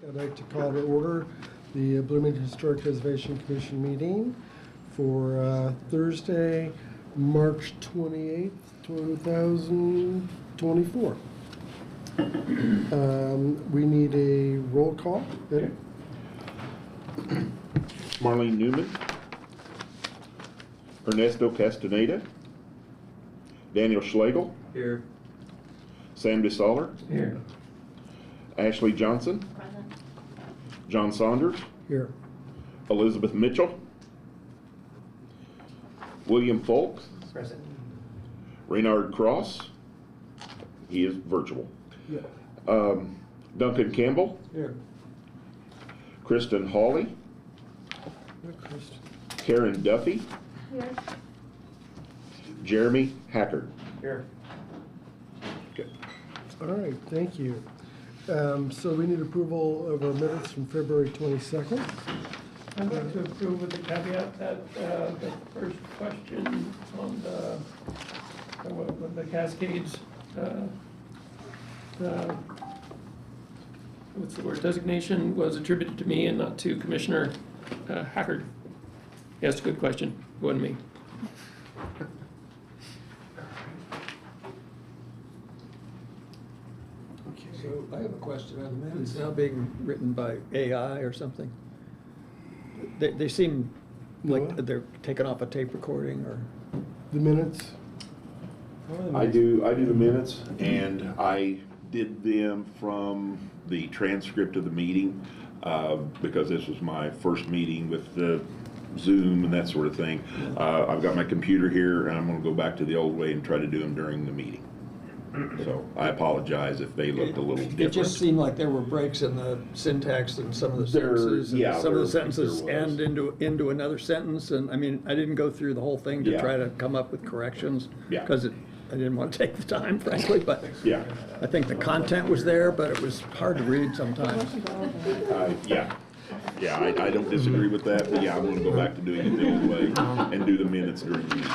I'd like to call to order the Bloomington Historic Preservation Commission meeting for Thursday, March 28th, 2024. We need a roll call. Okay. Marlene Newman, Ernesto Castaneda, Daniel Schlegel, Here. Sam DeSaller, Here. Ashley Johnson, Present. John Saunders, Here. Elizabeth Mitchell, William Folk, Present. Reynard Cross, he is virtual, Yeah. Duncan Campbell, Here. Kristen Hawley, Kristen. Karen Duffy, Here. Jeremy Hackard. Here. Okay. All right, thank you. So we need approval of our minutes from February 22nd. I'd like to approve with the caveat that the first question on the Cascades, what's the word, designation was attributed to me and not to Commissioner Hackard. He asked a good question, it wasn't me. So I have a question on the minutes now being written by AI or something. They seem like they're taken off a tape recording or. The minutes. I do the minutes, and I did them from the transcript of the meeting, because this was my first meeting with the Zoom and that sort of thing. I've got my computer here, and I'm going to go back to the old way and try to do them during the meeting. So I apologize if they looked a little different. It just seemed like there were breaks in the syntax in some of the sentences. And yeah, some of the there sentences was. end into another sentence. And I mean, I didn't go through the whole thing to Yeah. try to come up with corrections. Yeah. Because I didn't want to take the time, frankly. But Yeah. I think the content was there, but it was hard to read sometimes. Yeah. Yeah, I don't disagree with that, but yeah, I'm going to go back to doing it the old way and do the minutes during the meeting.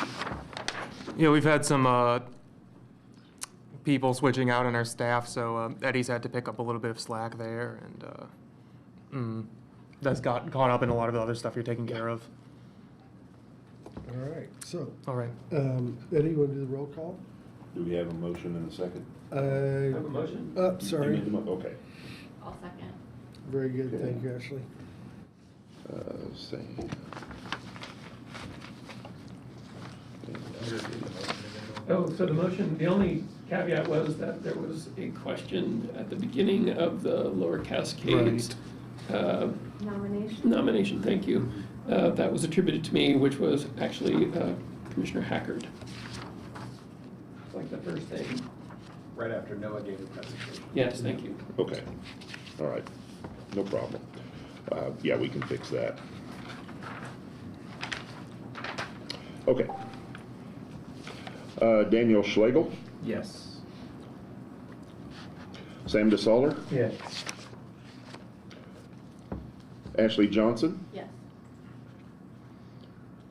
Yeah, we've had some people switching out in our staff, so Eddie's had to pick up a little bit of slack there, and that's got caught up in a lot of the other stuff you're taking care of. All right, so, All right. Eddie, you want to do the roll call? Do we have a motion in a second? I have a motion. Sorry. You made the okay. I'll second. Very good, thank you, Ashley. Same. Oh, so the motion, the only caveat was that there was a question at the beginning of the Lower Cascades nomination, thank you. That was attributed to me, which was actually Commissioner Hackard. Like the first thing. Right after Noah gave the presentation. Yes, thank you. Okay, all right, no problem. Yeah, we can fix that. Okay. Daniel Schlegel, Yes. Sam DeSaller, Yes. Ashley Johnson, Yes.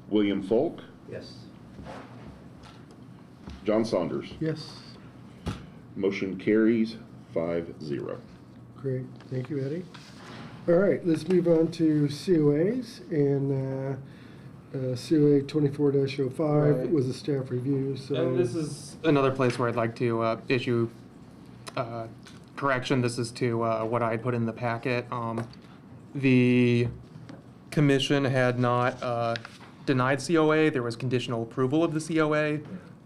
William Folk, Yes. John Saunders. Yes, Motion carries 5-0. great, thank you, Eddie. All right, let's move on to COAs, and COA 24-05 Right. was a staff review, so. And this is another place where I'd like to issue correction. This is to what I had put in the packet. The commission had not denied COA. There was conditional approval of the COA.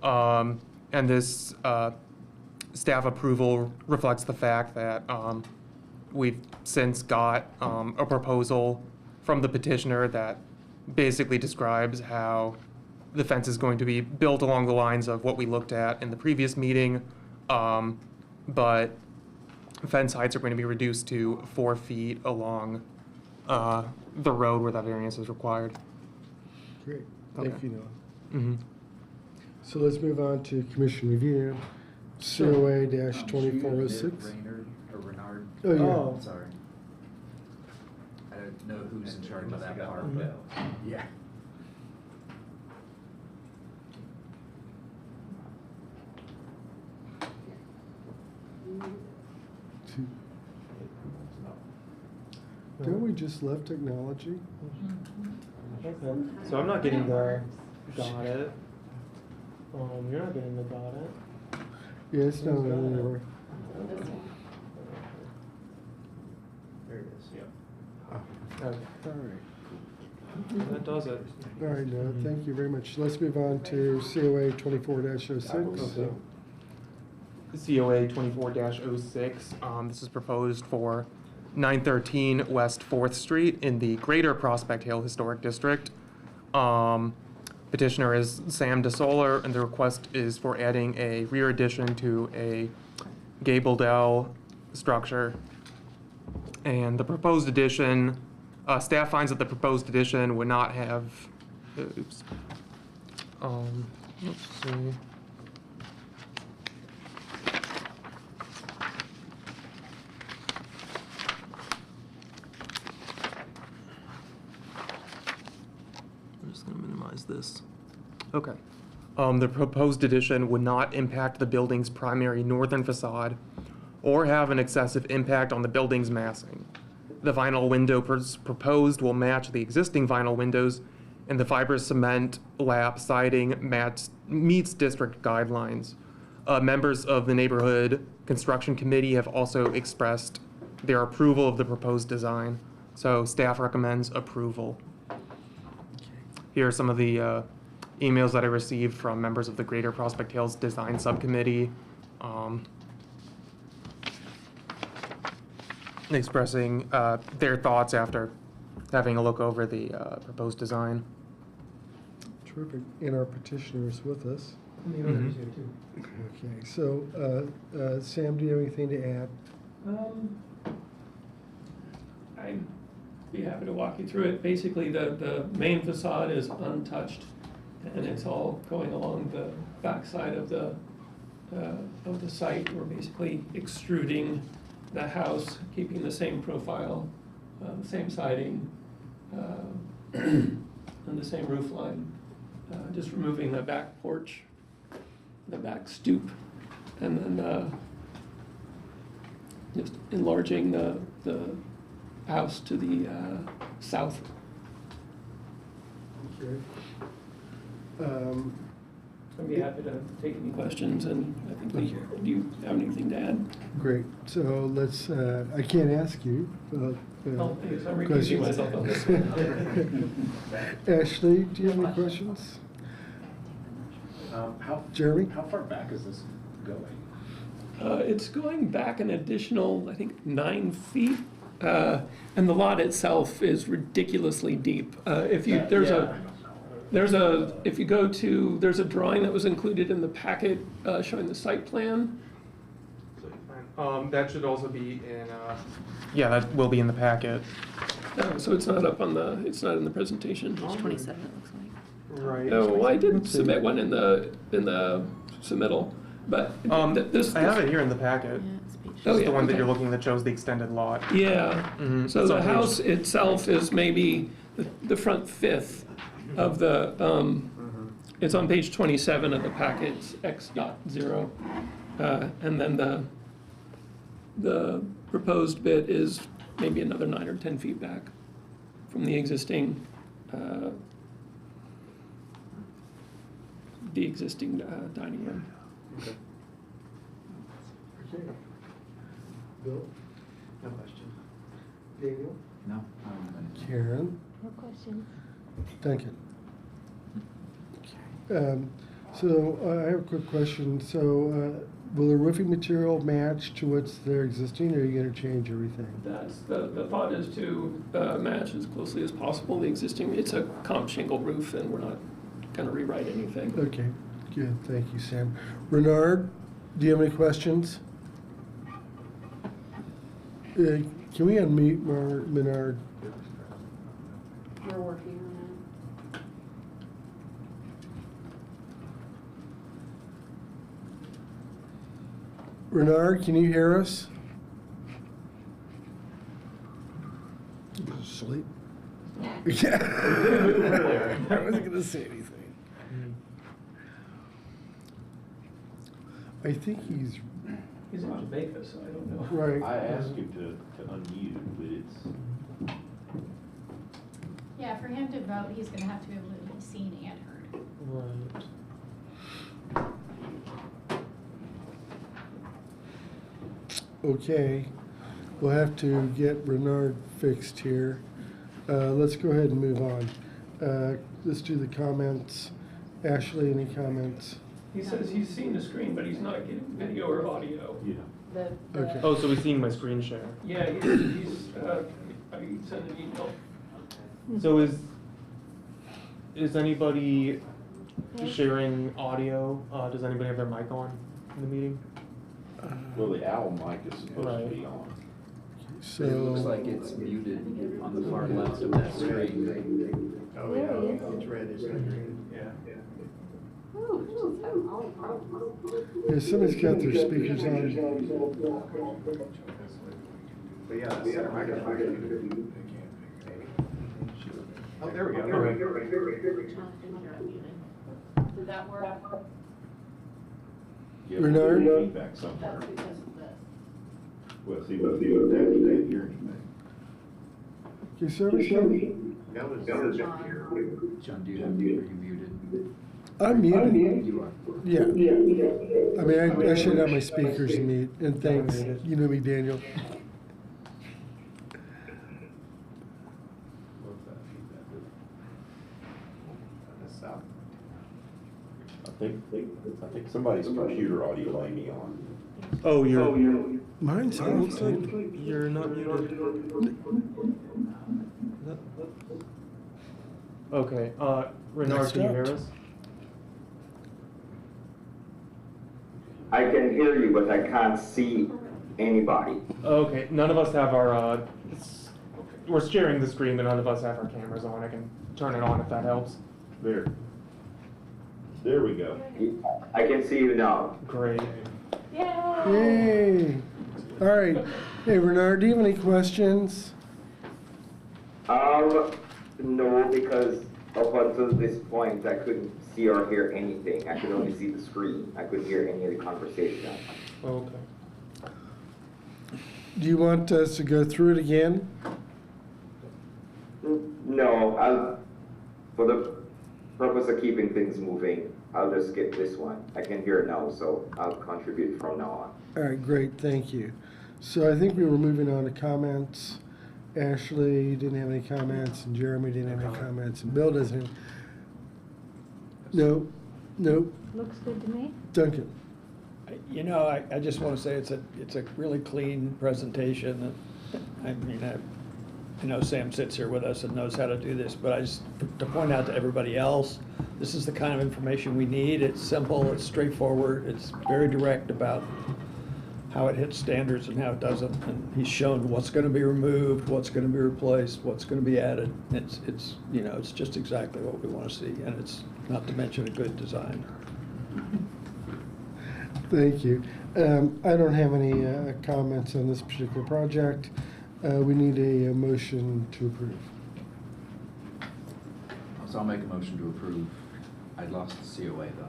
And this staff approval reflects the fact that we've since got a proposal from the petitioner that basically describes how the fence is going to be built along the lines of what we looked at in the previous meeting, but fence heights are going to be reduced to 4 feet along the road where that variance is required. Great, thank Okay. you, Noah. Mm-hmm. So let's move on to commission review, COA-2406. Raynard or Renard. Oh, yeah. Oh. Sorry. I don't know who's in charge of that part, but yeah. Don't we just love technology? Okay. So I'm not getting the got it. You're not getting the got it. Yeah, it's not anywhere. There it is, yep. Okay. All right. That does it. All right, no, thank you very much. Let's move on to COA 24-06. COA 24-06. This is proposed for 913 West 4th Street in the Greater Prospect Hill Historic District. Petitioner is Sam DeSoler, and the request is for adding a rear addition to a gabled L structure. And the proposed addition, staff finds that the proposed addition would not have, oops. Let's see. I'm just going to minimize this. Okay. The proposed addition would not impact the building's primary northern facade or have an excessive impact on the building's massing. The vinyl window proposed will match the existing vinyl windows, and the fibrous cement lap siding meets district guidelines. Members of the neighborhood construction committee have also expressed their approval of the proposed design, so staff recommends approval. Here are some of the emails that I received from members of the Greater Prospect Hills Design Subcommittee, expressing their thoughts after having a look over the proposed design. Terrific. And our petitioner is with us. And the owner's here too. Okay, so Sam, do you have anything to add? I'd be happy to walk you through it. Basically, the main facade is untouched, and it's all going along the backside of the site. We're basically extruding the house, keeping the same profile, the same siding, and the same roof line. Just removing the back porch, the back stoop, and then just enlarging the house to the south. Okay. I'd be happy to take any questions, and I think do you have anything to add? Great. So let's, I can't ask you. Oh, thanks. I'm repeating questions. myself on this one. Ashley, do you have any questions? Jeremy? How far back is this going? It's going back an additional, I think, 9 feet. And the lot itself is ridiculously deep. If you there's a drawing that was included in the packet showing the site plan. That should also be in, yeah, that will be in the packet. So it's not up on it's not in the presentation. Page 27, it looks like. Right. No, I did submit one in the submittal, but this. I have it here in the packet. Yeah, it's page. Oh, It's yeah, the one that okay. you're looking that shows the extended lot. Yeah, Mhm. so It's the on page- house itself is maybe the front fifth of the, it's on page 27 of the packet, it's X.0. And then the proposed bit is maybe another 9 or 10 feet back from the existing dining room. Okay. Bill? No question. Daniel? No. Karen? No questions. Duncan? So I have a quick question. So will the roofing material match to what's there existing, or are you going to change everything? That's, the thought is to match as closely as possible the existing, it's a comp shingle roof, and we're not going to rewrite anything. Okay, good. Thank you, Sam. Renard, do you have any questions? Can we unmute Menard? We're working on Renard, can you hear us? Sleep? Yeah. I wasn't gonna say anything. I think he's He's in Jamaica, so I don't know. right. I asked him to unmute, but it's him to vote, he's gonna have to be able to be seen and heard. Right. Okay, we'll have to get Renard fixed here. Let's go ahead and move on. Let's do the comments. Ashley, any comments? He says he's seen the screen, but he's not getting video or audio. Yeah. Okay. Oh, so we've seen my screen share. Yeah, I sent an email. So is anybody sharing audio? Does anybody have their mic on in the meeting? Well, the owl mic is supposed Right. to be on. So. It looks like it's muted on the far left of that screen. Oh, There he yeah, is. it's red, it's not green. Yeah. Yeah, somebody's got their speakers on. But yeah, that's center microphone. Oh, there we go. Did that work? Yeah, Renard? we'll get feedback somewhere. That's because of this. Well, see what that, you can't hear anything. Okay, service level. John, John, are you muted? I'm muted. You are. Yeah. I mean, I should have my speakers mute, and thanks. You know me, Daniel. What's that feedback? That's out. I think somebody's computer audio may be on. Oh, Mine's on. you're not muted. Okay, Renard, can you hear us? I can hear you, but I can't see anybody. Okay, none of us have our, we're sharing the screen, but none of us have our cameras on. I can turn it on if that helps. There we go. I can see you now. Great. Yay! All right. Hey, Renard, do you have any questions? No, because up until this point, I couldn't see or hear anything. I could only see the screen. I couldn't hear any of the conversation. Okay. Do you want us to go through it again? No, for the purpose of keeping things moving, I'll just skip this one. I can hear it now, so I'll contribute from now on. All right, great, thank you. So I think we were moving on to comments. Ashley didn't have any comments, and Jeremy didn't have any comments, and Bill doesn't have. No. Looks good to me. Duncan? You know, I just want to say it's a really clean presentation. I mean, I know Sam sits here with us and knows how to do this, but I just, to point out to everybody else, this is the kind of information we need. It's simple, it's straightforward, it's very direct about how it hits standards and how it doesn't. And he's shown what's going to be removed, what's going to be replaced, what's going to be added. It's you know, it's just exactly what we want to see, and it's not to mention a good design. Thank you. I don't have any comments on this particular project. We need a motion to approve. So I'll make a motion to approve. I lost the COA though.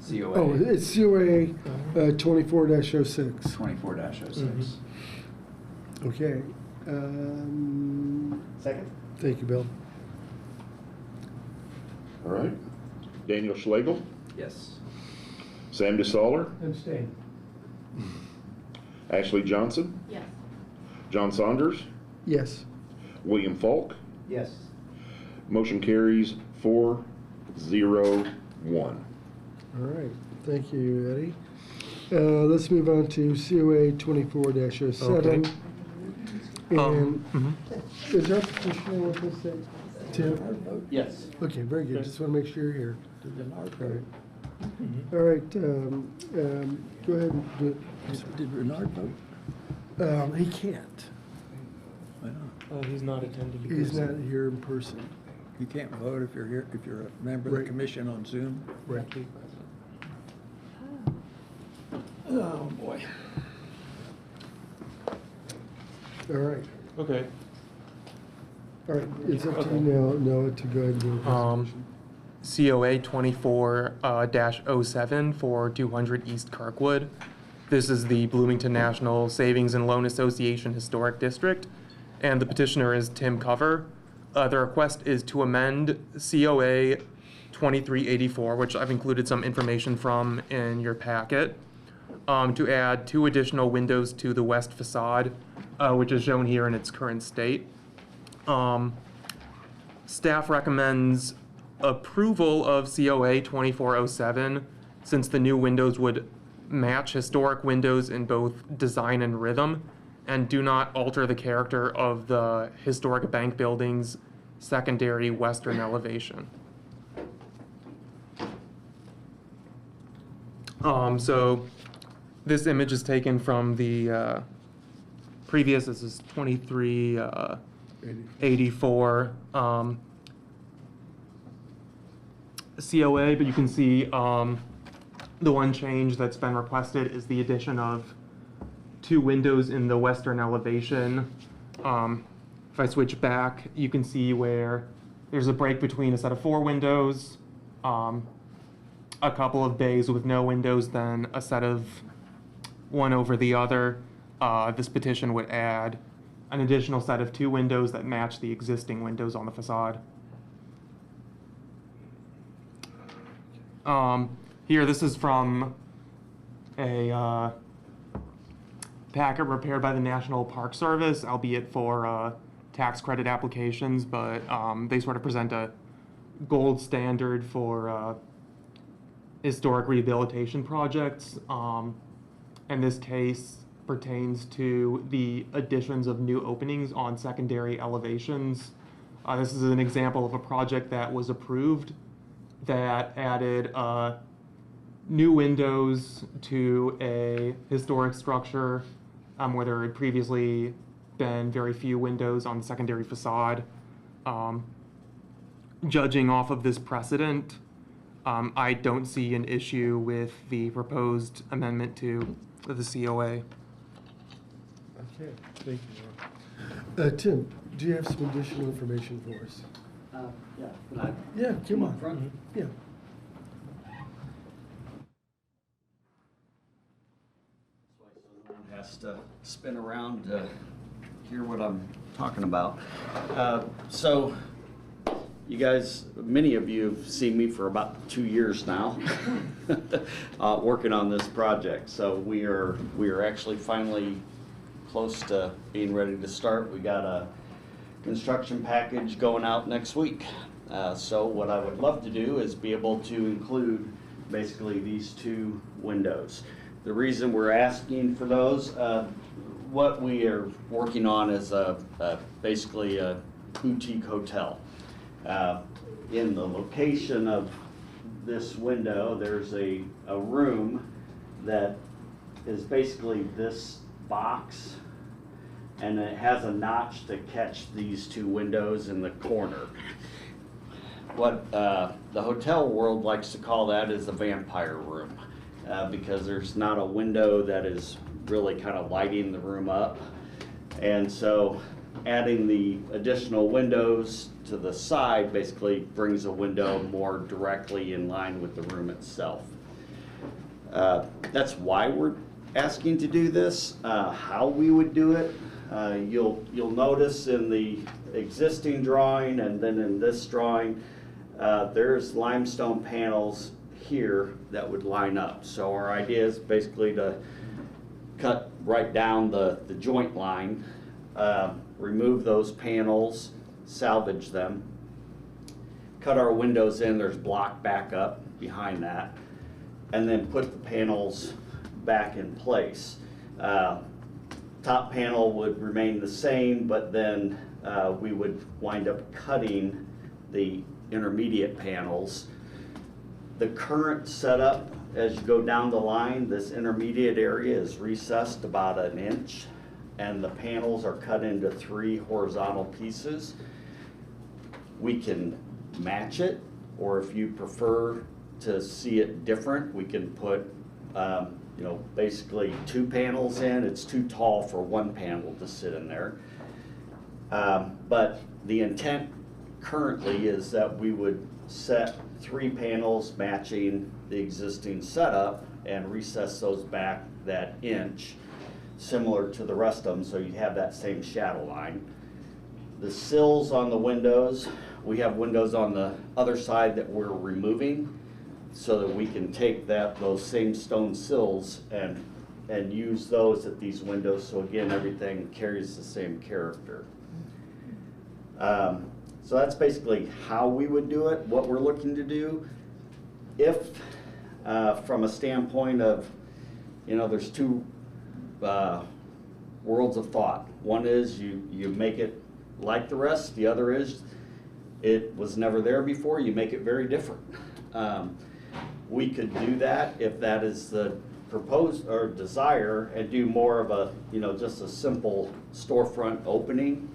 COA. Oh, it's COA 24-06. 24-06. Okay. Second? Thank you, Bill. All right. Daniel Schlegel, Yes. Sam DeSaller, Abstain. Ashley Johnson, Yes. John Saunders, Yes. William Falk. Yes. Motion carries 4-0-1. All right. Thank you, Eddie. Let's move on to COA 24-07. Okay. And mhm. is our petitioner with us, Tim? Yes. Okay, very good. Just want to make sure you're here. Renard All right, go ahead and do it. Did Renard vote? He can't. Why not? He's not attending. He's not here in person. You can't vote if you're here, if you're a member of the Right. commission on Zoom? Right. Oh, boy. All right. Okay. All right, it's up to you now, Noah, to go ahead and do the presentation. COA 24-07 for 200 East Kirkwood. This is the Bloomington National Savings and Loan Association Historic District, and the petitioner is Tim Cover. The request is to amend COA 2384, which I've included some information from in your packet, to add 2 additional windows to the west facade, which is shown here in its current state. Staff recommends approval of COA 2407 since the new windows would match historic windows in both design and rhythm and do not alter the character of the historic bank building's secondary western elevation. So this image is taken from the previous, this is 2384 COA, but you can see the one change that's been requested is the addition of 2 windows in the western elevation. If I switch back, you can see where there's a break between a set of 4 windows, a couple of bays with no windows, then a set of one over the other. This petition would add an additional set of 2 windows that match the existing windows on the facade. Here, this is from a packet prepared by the National Park Service, albeit for tax credit applications, but they sort of present a gold standard for historic rehabilitation projects. In this case, pertains to the additions of new openings on secondary elevations. This is an example of a project that was approved that added new windows to a historic structure where there had previously been very few windows on the secondary facade. Judging off of this precedent, I don't see an issue with the proposed amendment to the COA. Okay, thank you, Ron. Tim, do you have some additional information for us? Yeah, come on. Front? Yeah. Has to spin around to hear what I'm talking about. So, you guys, many of you have seen me for about 2 years now, working on this project. So we are actually finally close to being ready to start. We got a construction package going out next week. So what I would love to do is be able to include basically these 2 windows. The reason we're asking for those, what we are working on is basically a boutique hotel. In the location of this window, there's a room that is basically this box, and it has a notch to catch these 2 windows in the corner. What the hotel world likes to call that is a vampire room. Because there's not a window that is really kind of lighting the room up. And so adding the additional windows to the side basically brings a window more directly in line with the room itself. That's why we're asking to do this. How we would do it, you'll notice in the existing drawing and then in this drawing, there's limestone panels here that would line up. So our idea is basically to cut right down the joint line, remove those panels, salvage them, cut our windows in, there's block back up behind that, and then put the panels back in place. Top panel would remain the same, but then we would wind up cutting the intermediate panels. The current setup, as you go down the line, this intermediate area is recessed about 1 inch, and the panels are cut into 3 horizontal pieces. We can match it, or if you prefer to see it different, we can put basically 2 panels in. It's too tall for 1 panel to sit in there. But the intent currently is that we would set 3 panels matching the existing setup and recess those back that inch, similar to the rest of them, so you have that same shadow line. The sills on the windows, we have windows on the other side that we're removing so that we can take those same stone sills and use those at these windows. So again, everything carries the same character. So that's basically how we would do it, what we're looking to do. If, from a standpoint of, there's two worlds of thought. One is you make it like the rest. The other is it was never there before. You make it very different. We could do that if that is the proposed or desire, and do more of a, just a simple storefront opening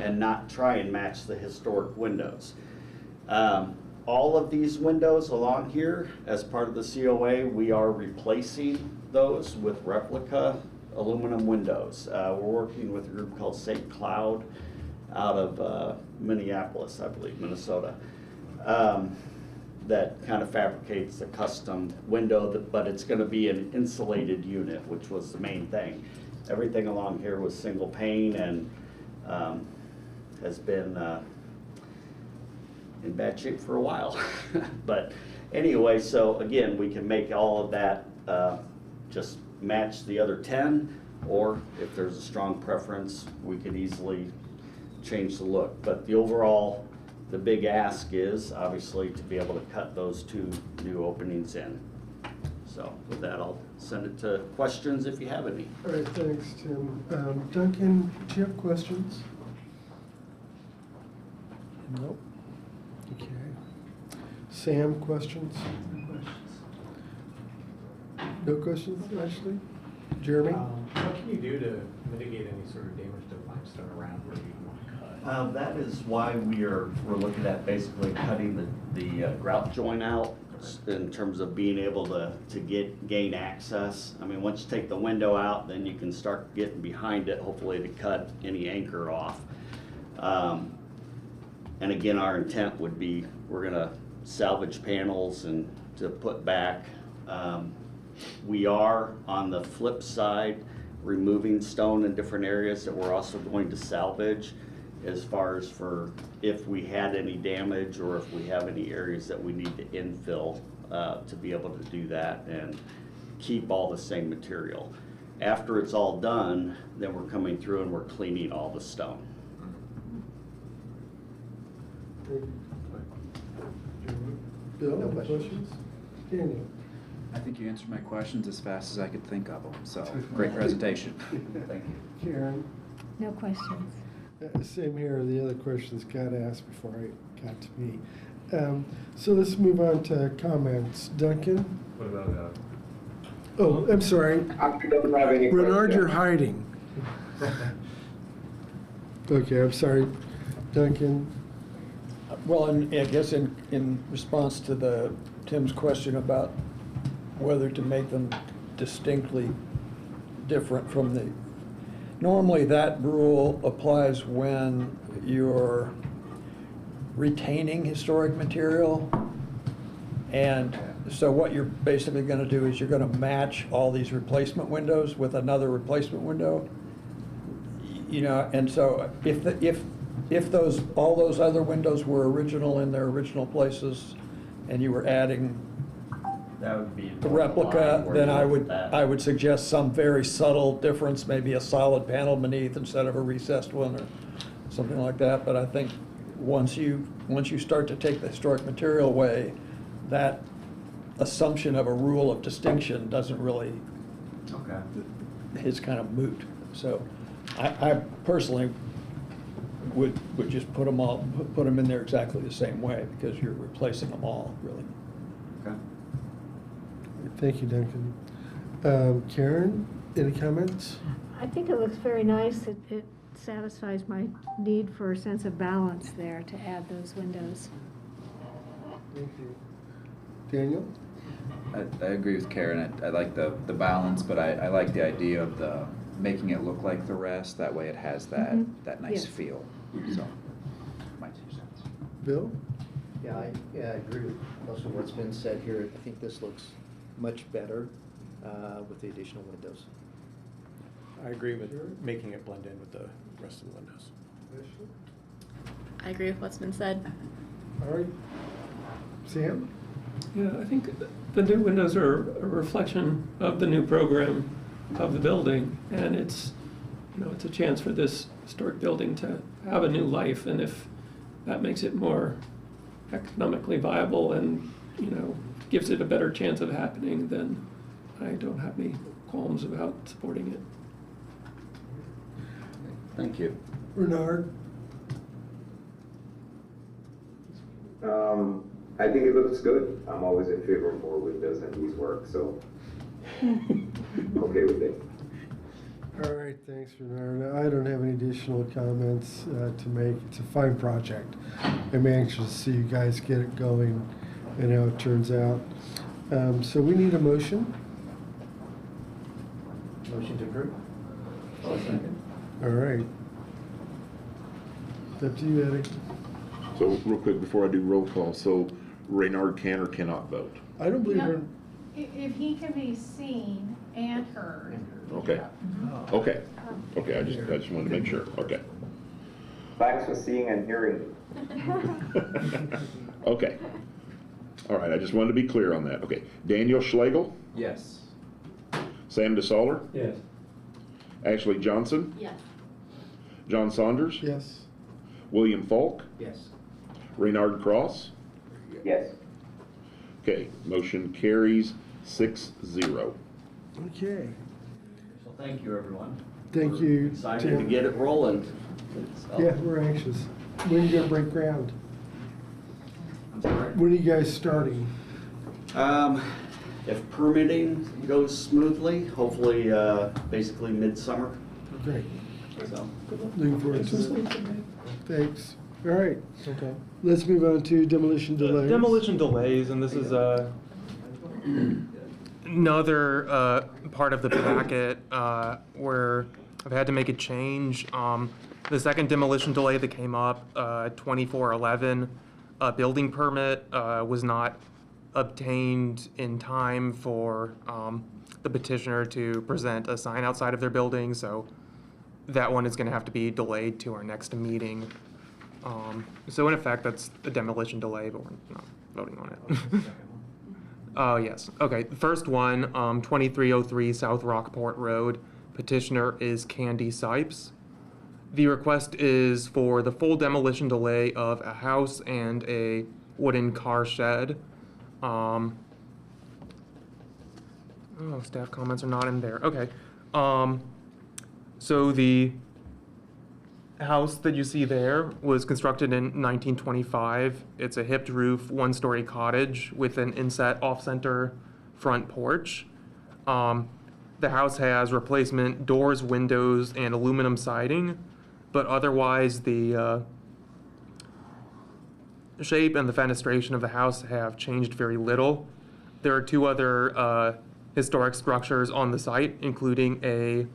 and not try and match the historic windows. All of these windows along here, as part of the COA, we are replacing those with replica aluminum windows. We're working with a group called St. Cloud out of Minneapolis, I believe, Minnesota, that kind of fabricates a custom window, but it's going to be an insulated unit, which was the main thing. Everything along here was single pane and has been in bad shape for a while. But anyway, so again, we can make all of that just match the other 10, or if there's a strong preference, we could easily change the look. But the overall, the big ask is obviously to be able to cut those 2 new openings in. So with that, I'll send it to questions if you have any. All right, thanks, Tim. Duncan, do you have questions? Nope. Okay. Sam, questions? No questions, Ashley? Jeremy? What can you do to mitigate any sort of damage to limestone around where you want to cut? That is why we're looking at basically cutting the grout joint out in terms of being able to gain access. I mean, once you take the window out, then you can start getting behind it, hopefully to cut any anchor off. And again, our intent would be, we're gonna salvage panels and to put back. We are, on the flip side, removing stone in different areas that we're also going to salvage, as far as for if we had any damage or if we have any areas that we need to infill to be able to do that and keep all the same material. After it's all done, then we're coming through and we're cleaning all the stone. Bill, No any questions. questions? Daniel? I think you answered my questions as fast as I could think of them, so great presentation. Thank you. Karen? No questions. Same here, the other questions got asked before I got to me. So let's move on to comments. Duncan? What about, Oh, I'm sorry. I don't have any Renard, questions. you're hiding. Okay, I'm sorry. Duncan? Well, and I guess in response to Tim's question about whether to make them distinctly different from the, normally that rule applies when you're retaining historic material. And so what you're basically gonna do is you're gonna match all these replacement windows with another replacement window. And so if all those other windows were original in their original places and you were adding That would be the replica, where then you I look would, at that. I would suggest some very subtle difference, maybe a solid panel beneath instead of a recessed one or something like that. But I think once you start to take the historic material away, that assumption of a rule of distinction doesn't really, Okay. is kind of moot. So I personally would just put them in there exactly the same way, because you're replacing them all, really. Okay. Thank you, Duncan. Karen, any comments? I think it looks very nice. It satisfies my need for a sense of balance there to add those windows. Thank you. Daniel? I agree with Karen. I like the balance, but I like the idea of making it look like the rest. That way it has that nice Yes. feel. So, my 2 cents. Bill? Yeah, I agree with most of what's been said here. I think this looks much better with the additional windows. I agree with making it blend in with the rest of the windows. Ashley? I agree with what's been said. All right. Sam? Yeah, I think the new windows are a reflection of the new program of the building, and it's, it's a chance for this historic building to have a new life, and if that makes it more economically viable and, gives it a better chance of happening, then I don't have any qualms about supporting it. Thank you. Bernard? I think it looks good. I'm always in favor of more windows and these work, so I'm okay with it. All right, thanks, Bernard. I don't have any additional comments to make. It's a fine project. I'm anxious to see you guys get it going and how it turns out. So we need a motion. Motion to approve? All right. It's up to you, Eddie. So real quick before I do roll call, so Reynard can or cannot vote? I don't believe her. If he can be seen and heard. Okay. Okay. Okay, I just wanted to make sure. Okay. Thanks for seeing and hearing. Okay. All right, I just wanted to be clear on that. Okay. Daniel Schlegel, Yes. Sam DeSaller, Yes. Ashley Johnson, Yes. John Saunders, Yes. William Falk, Yes. Reynard Cross. Yes. Okay, motion carries 6-0. Okay. So thank you, everyone. Thank We're you, Excited Tim. to get it rolling. So- Yeah, we're anxious. When are you gonna break ground? I'm sorry. When are you guys starting? If permitting goes smoothly, hopefully, basically midsummer, Great. so. Looking forward to it. Thanks. All right, Okay. let's move on to demolition delays. Demolition delays, and this is another part of the packet where I've had to make a change. The second demolition delay that came up, 2411, a building permit was not obtained in time for the petitioner to present a sign outside of their building, so that one is going to have to be delayed to our next meeting. So in effect, that's a demolition delay, but we're not voting on it. Oh, yes. Okay, the first one, 2303 South Rockport Road. Petitioner is Candy Sipes. The request is for the full demolition delay of a house and a wooden car shed. Oh, staff comments are not in there. Okay. So the house that you see there was constructed in 1925. It's a hipped roof, one-story cottage with an inset off-center front porch. The house has replacement doors, windows, and aluminum siding, but otherwise the shape and the fenestration of the house have changed very little. There are two other historic structures on the site, including a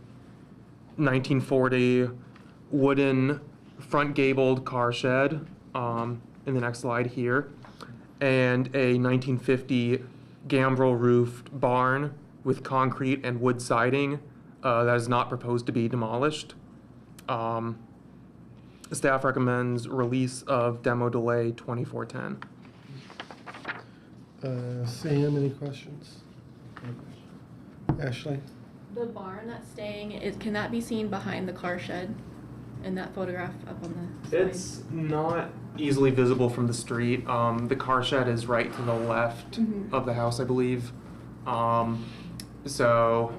1940 wooden front gabled car shed in the next slide here, and a 1950 gambrel roofed barn with concrete and wood siding that is not proposed to be demolished. Staff recommends release of demo delay 2410. Sam, any questions? Ashley? The barn that's staying, can that be seen behind the car shed in that photograph up on the side? It's not easily visible from the street. The car shed is right to the left of the house, I believe. So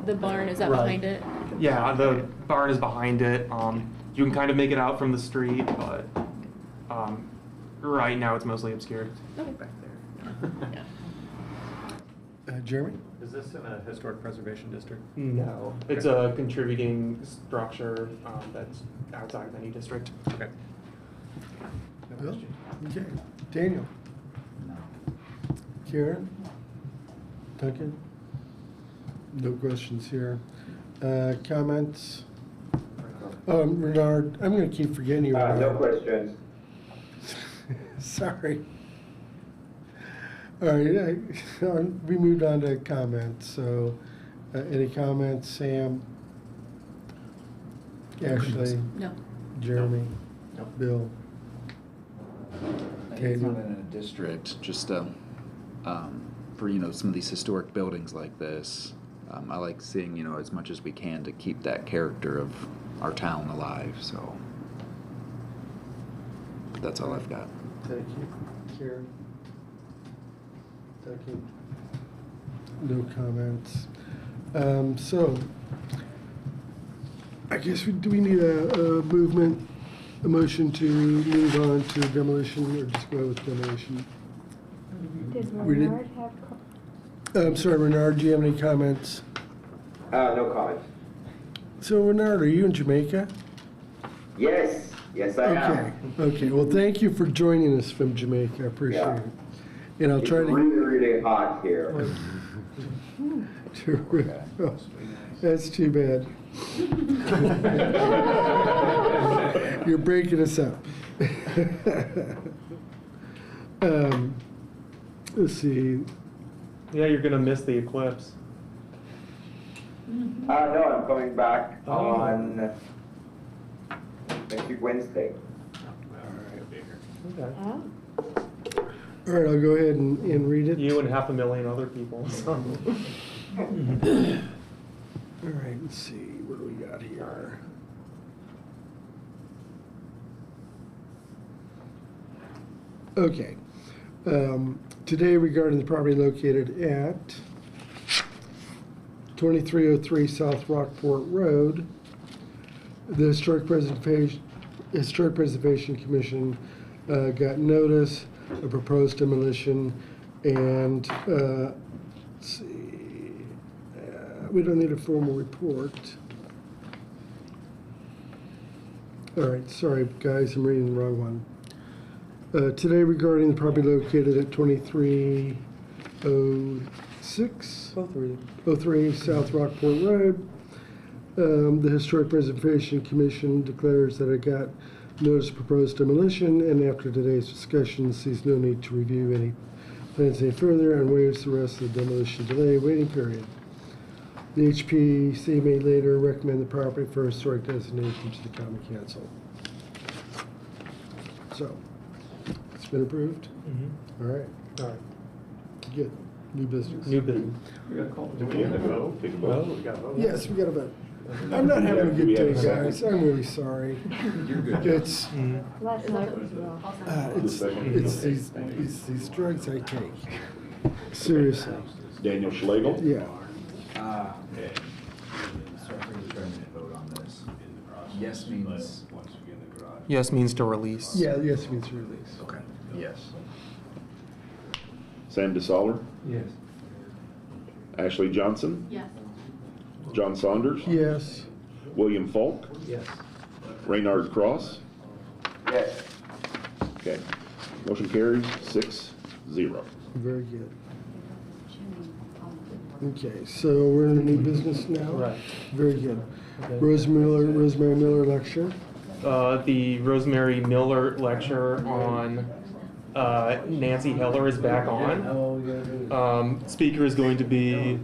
the barn, is that right. behind it? Yeah, the barn is behind it. You can kind of make it out from the street, but right now it's mostly obscured. Okay. Back there. Yeah. Jeremy? Is this in a historic preservation district? No, it's a contributing structure that's outside of any district. Okay. No Bill? question. Okay. Daniel? Karen? Duncan? No questions here. Comments? Oh, Renard, I'm gonna keep forgetting you. No Renard. questions. Sorry. All right, we moved on to comments, so any comments, Sam? Ashley? No. Jeremy? Bill? I think it's not in a district, just for, you know, some of these historic buildings like this. I like seeing, you know, as much as we can to keep that character of our town alive, so. But that's all I've got. Thank you. Karen? Thank you. No comments. So, I guess, do we need a movement, a motion to move on to demolition, or just go with demolition? Did We did- Bernard have? I'm sorry, Renard, do you have any comments? No comment. So, Renard, are you in Jamaica? Yes, yes I am. Okay, okay. Well, thank you for joining us from Jamaica. I appreciate Yeah. it. And I'll It's try to. really, really hot here. Oh, that's too bad. You're breaking us up. Let's see. Yeah, you're gonna miss the eclipse. No, I'm coming back on next week Wednesday. Okay. Oh, All right, I'll go ahead and read it. You and 500,000 other people. So. All right, let's see. What do we got here? Okay. Today regarding the property located at 2303 South Rockport Road, the Historic Preservation Commission got notice of proposed demolition, and let's see, we don't need a formal report. All right, sorry guys, I'm reading the wrong one. Today regarding the property located at 2306 03 South Rockport Road, the Historic Preservation Commission declares that it got notice of proposed demolition, and after today's discussion sees no need to review any plans any further and waives the rest of the demolition delay waiting period. The HPC may later recommend the property for historic designation to the Common Council. So, it's been approved? Mm-hmm. All right. All right. Good. New business. New business. We got called. Do we have to vote? Take a vote? we got a vote. Yes, we got a vote. I'm not having a Do good we have day, a second? guys. I'm really sorry. You're good. It's, last night was rough. it's these drugs I take. Seriously. Daniel Schlegel? Yeah. So I think we're trying to vote on this. Yes means. Yes means to release. Yeah, yes means release. Okay. Yes. Sam DeSaller? Yes. Ashley Johnson? Yes. John Saunders? Yes. William Falk? Yes. Raynard Cross? Yes. Okay. Motion carries 6-0. Very good. Okay, so we're in a new business now? Right. Very good. Okay. Rosemary Miller lecture. The Rosemary Miller lecture on Nancy Heller is back on. Speaker is going to be.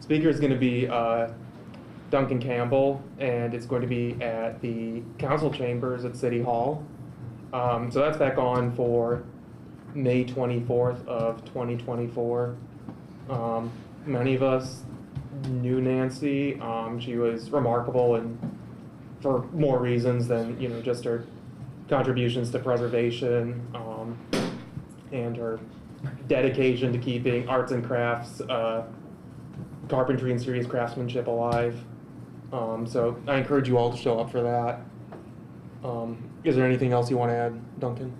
Speaker is going to be Duncan Campbell, and it's going to be at the council chambers at City Hall. So that's back on for May 24th of 2024. Many of us knew Nancy. She was remarkable, and for more reasons than, you know, just her contributions to preservation and her dedication to keeping arts and crafts, carpentry and serious craftsmanship alive. So I encourage you all to show up for that. Is there anything else you want to add, Duncan?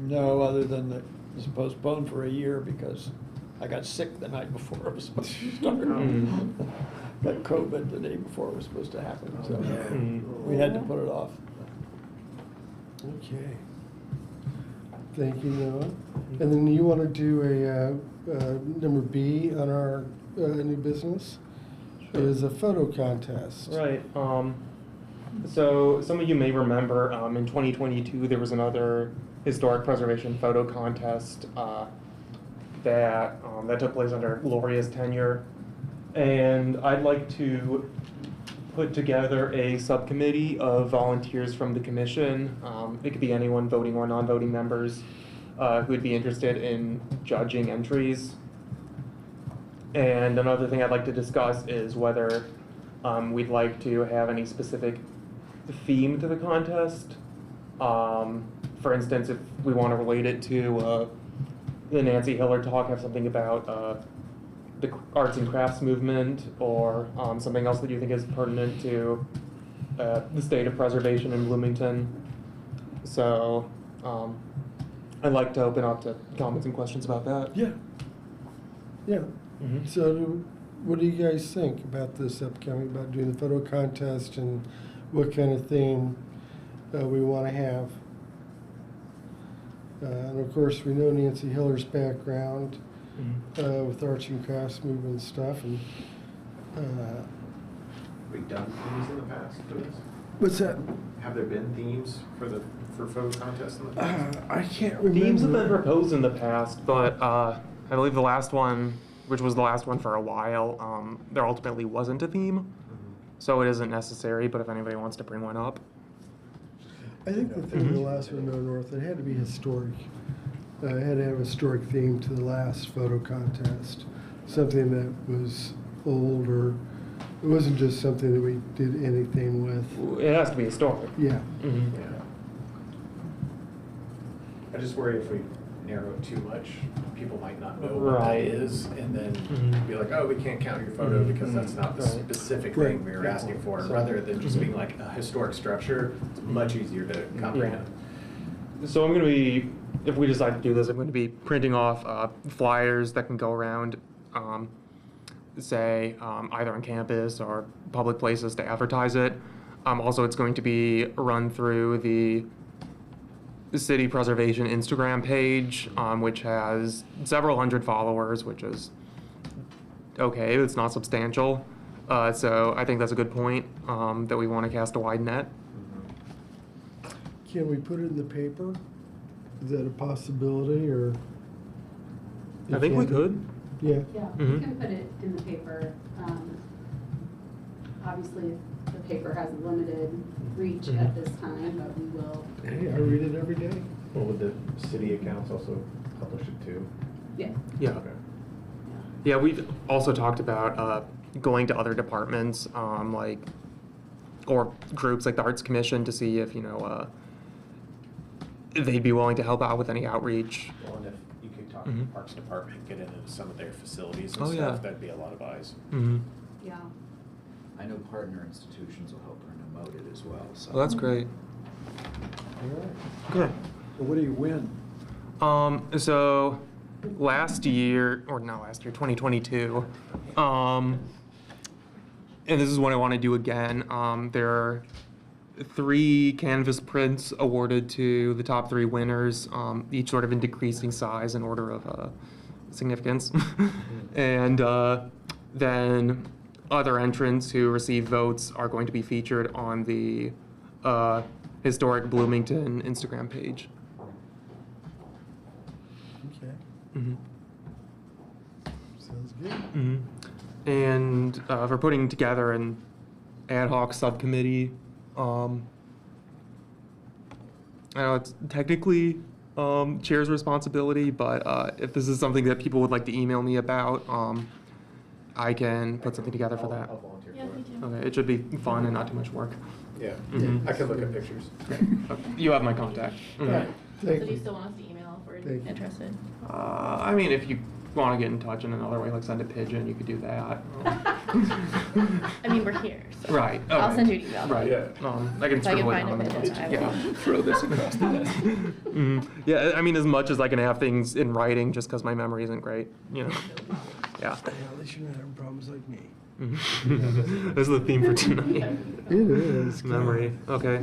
No, other than that it's postponed for a year because I got sick the night before it was supposed to start. Got COVID the day before it was supposed to happen, so we had to put it off. Okay. Thank you, Noah. And then you want to do a number B on our new business? Is a photo contest. Right. So some of you may remember in 2022 there was another historic preservation photo contest that took place under Gloria's tenure, and I'd like to put together a subcommittee of volunteers from the commission. It could be anyone, voting or non-voting members, who would be interested in judging entries. And another thing I'd like to discuss is whether we'd like to have any specific theme to the contest. For instance, if we want to relate it to the Nancy Hiller talk, have something about the arts and crafts movement, or something else that you think is pertinent to the state of preservation in Bloomington. So I'd like to open up to comments and questions about that. Yeah. Yeah. Mm-hmm. So what do you guys think about this upcoming, about doing the photo contest and what kind of theme we want to have? And of course, we know Nancy Hiller's background with arts and crafts movement stuff. And We've done themes in the past for this? what's that? Have there been themes for photo contests in the past? I can't remember. Themes have been proposed in the past, but I believe the last one, which was the last one for a while, there ultimately wasn't a theme. So it isn't necessary, but if anybody wants to bring one up. I think the thing with the last one, No North, it had to be historic. It had to have a historic theme to the last photo contest. Something that was old, or it wasn't just something that we did anything with. It has to be historic. Yeah. Mm-hmm. Yeah. I just worry if we narrow it too much, people might not know what that Right. is, and then Mhm. be like, oh, we can't count your photo because that's not the Right. specific Right. thing we were asking for. So- Rather than just being like a historic structure, it's much easier to comprehend. So I'm going to be, if we decide to do this, I'm going to be printing off flyers that can go around, say, either on campus or public places to advertise it. Also, it's going to be run through the City Preservation Instagram page, which has several hundred followers, which is okay. It's not substantial. So I think that's a good point, that we want to cast a wide net. Can we put it in the paper? Is that a possibility, or? I think we could. Yeah. Yeah, Mhm. we can put it in the paper. Obviously, the paper has limited reach at this time, but we will. Hey, I read it every day. Well, would the city accounts also publish it too? Yeah. Yeah. Okay. Yeah, we've also talked about going to other departments, like, or groups like the Arts Commission, to see if, they'd be willing to help out with any outreach. Well, and if you could talk to the Mhm. Parks Department, get into some of their facilities and Oh, stuff, yeah. that'd be a lot of eyes. Mm-hmm. Yeah. I know partner institutions will help promote it as well, so. Well, that's great. All right. Good. So what do you win? So last year, or not last year, 2022, and this is what I want to do again, there are 3 canvas prints awarded to the top 3 winners, each sort of in decreasing size in order of significance. And then other entrants who receive votes are going to be featured on the historic Bloomington Instagram page. Okay. Mm-hmm. Sounds good. Mm-hmm. And for putting together an ad hoc subcommittee, I know it's technically chair's responsibility, but if this is something that people would like to email me about, I can put something together for that. I'll volunteer Yeah, for me it. too. Okay, it should be fun and not too much work. Yeah, Mhm. I can look at pictures. Okay. You have my contact. Mhm. Right. So Thank do you you. still want us to email if we're Thank you. interested? I mean, if you want to get in touch in another way, like send a pigeon, you could do that. I mean, we're here, so. Right. I'll okay. send you an email. Right. Yeah. I can If I can scribble it find down a in the pigeon, notes. I will. Yeah. Throw this across the desk. Mhm. Yeah, I mean, as much as I can have things in writing, just because my memory isn't great, Yeah. Yeah, at least you're not having problems like me. Mhm. This is the theme for tonight. It is. Memory. Okay.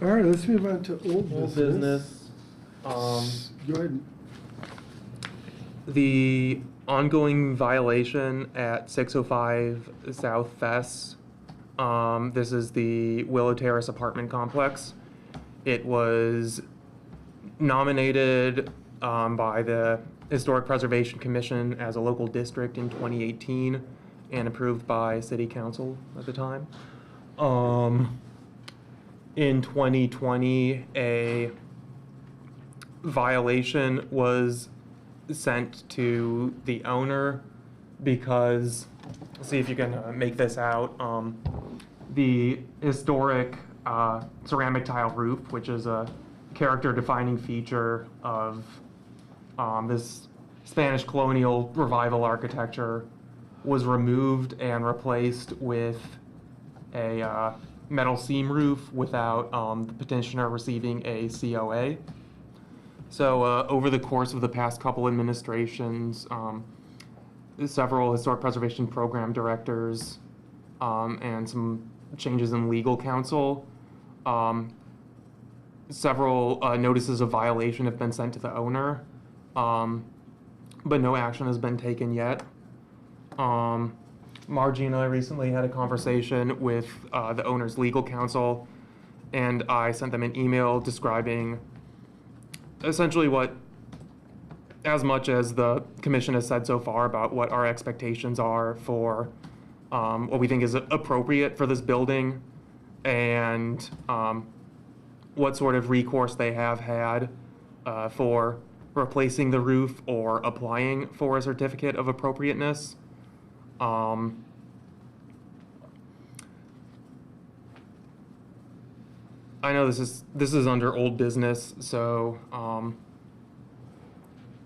All right, let's move on to old Old business. business. Go ahead. The ongoing violation at 605 South Fess. This is the Willow Terrace apartment complex. It was nominated by the Historic Preservation Commission as a local district in 2018 and approved by City Council at the time. In 2020, a violation was sent to the owner because, let's see if you can make this out. The historic ceramic tile roof, which is a character-defining feature of this Spanish colonial revival architecture, was removed and replaced with a metal seam roof without the petitioner receiving a COA. So over the course of the past couple administrations, several historic preservation program directors and some changes in legal counsel, several notices of violation have been sent to the owner, but no action has been taken yet. Margie and I recently had a conversation with the owner's legal counsel, and I sent them an email describing essentially what, as much as the commission has said so far about what our expectations are for what we think is appropriate for this building, and what sort of recourse they have had for replacing the roof or applying for a certificate of appropriateness. I know this is under old business, so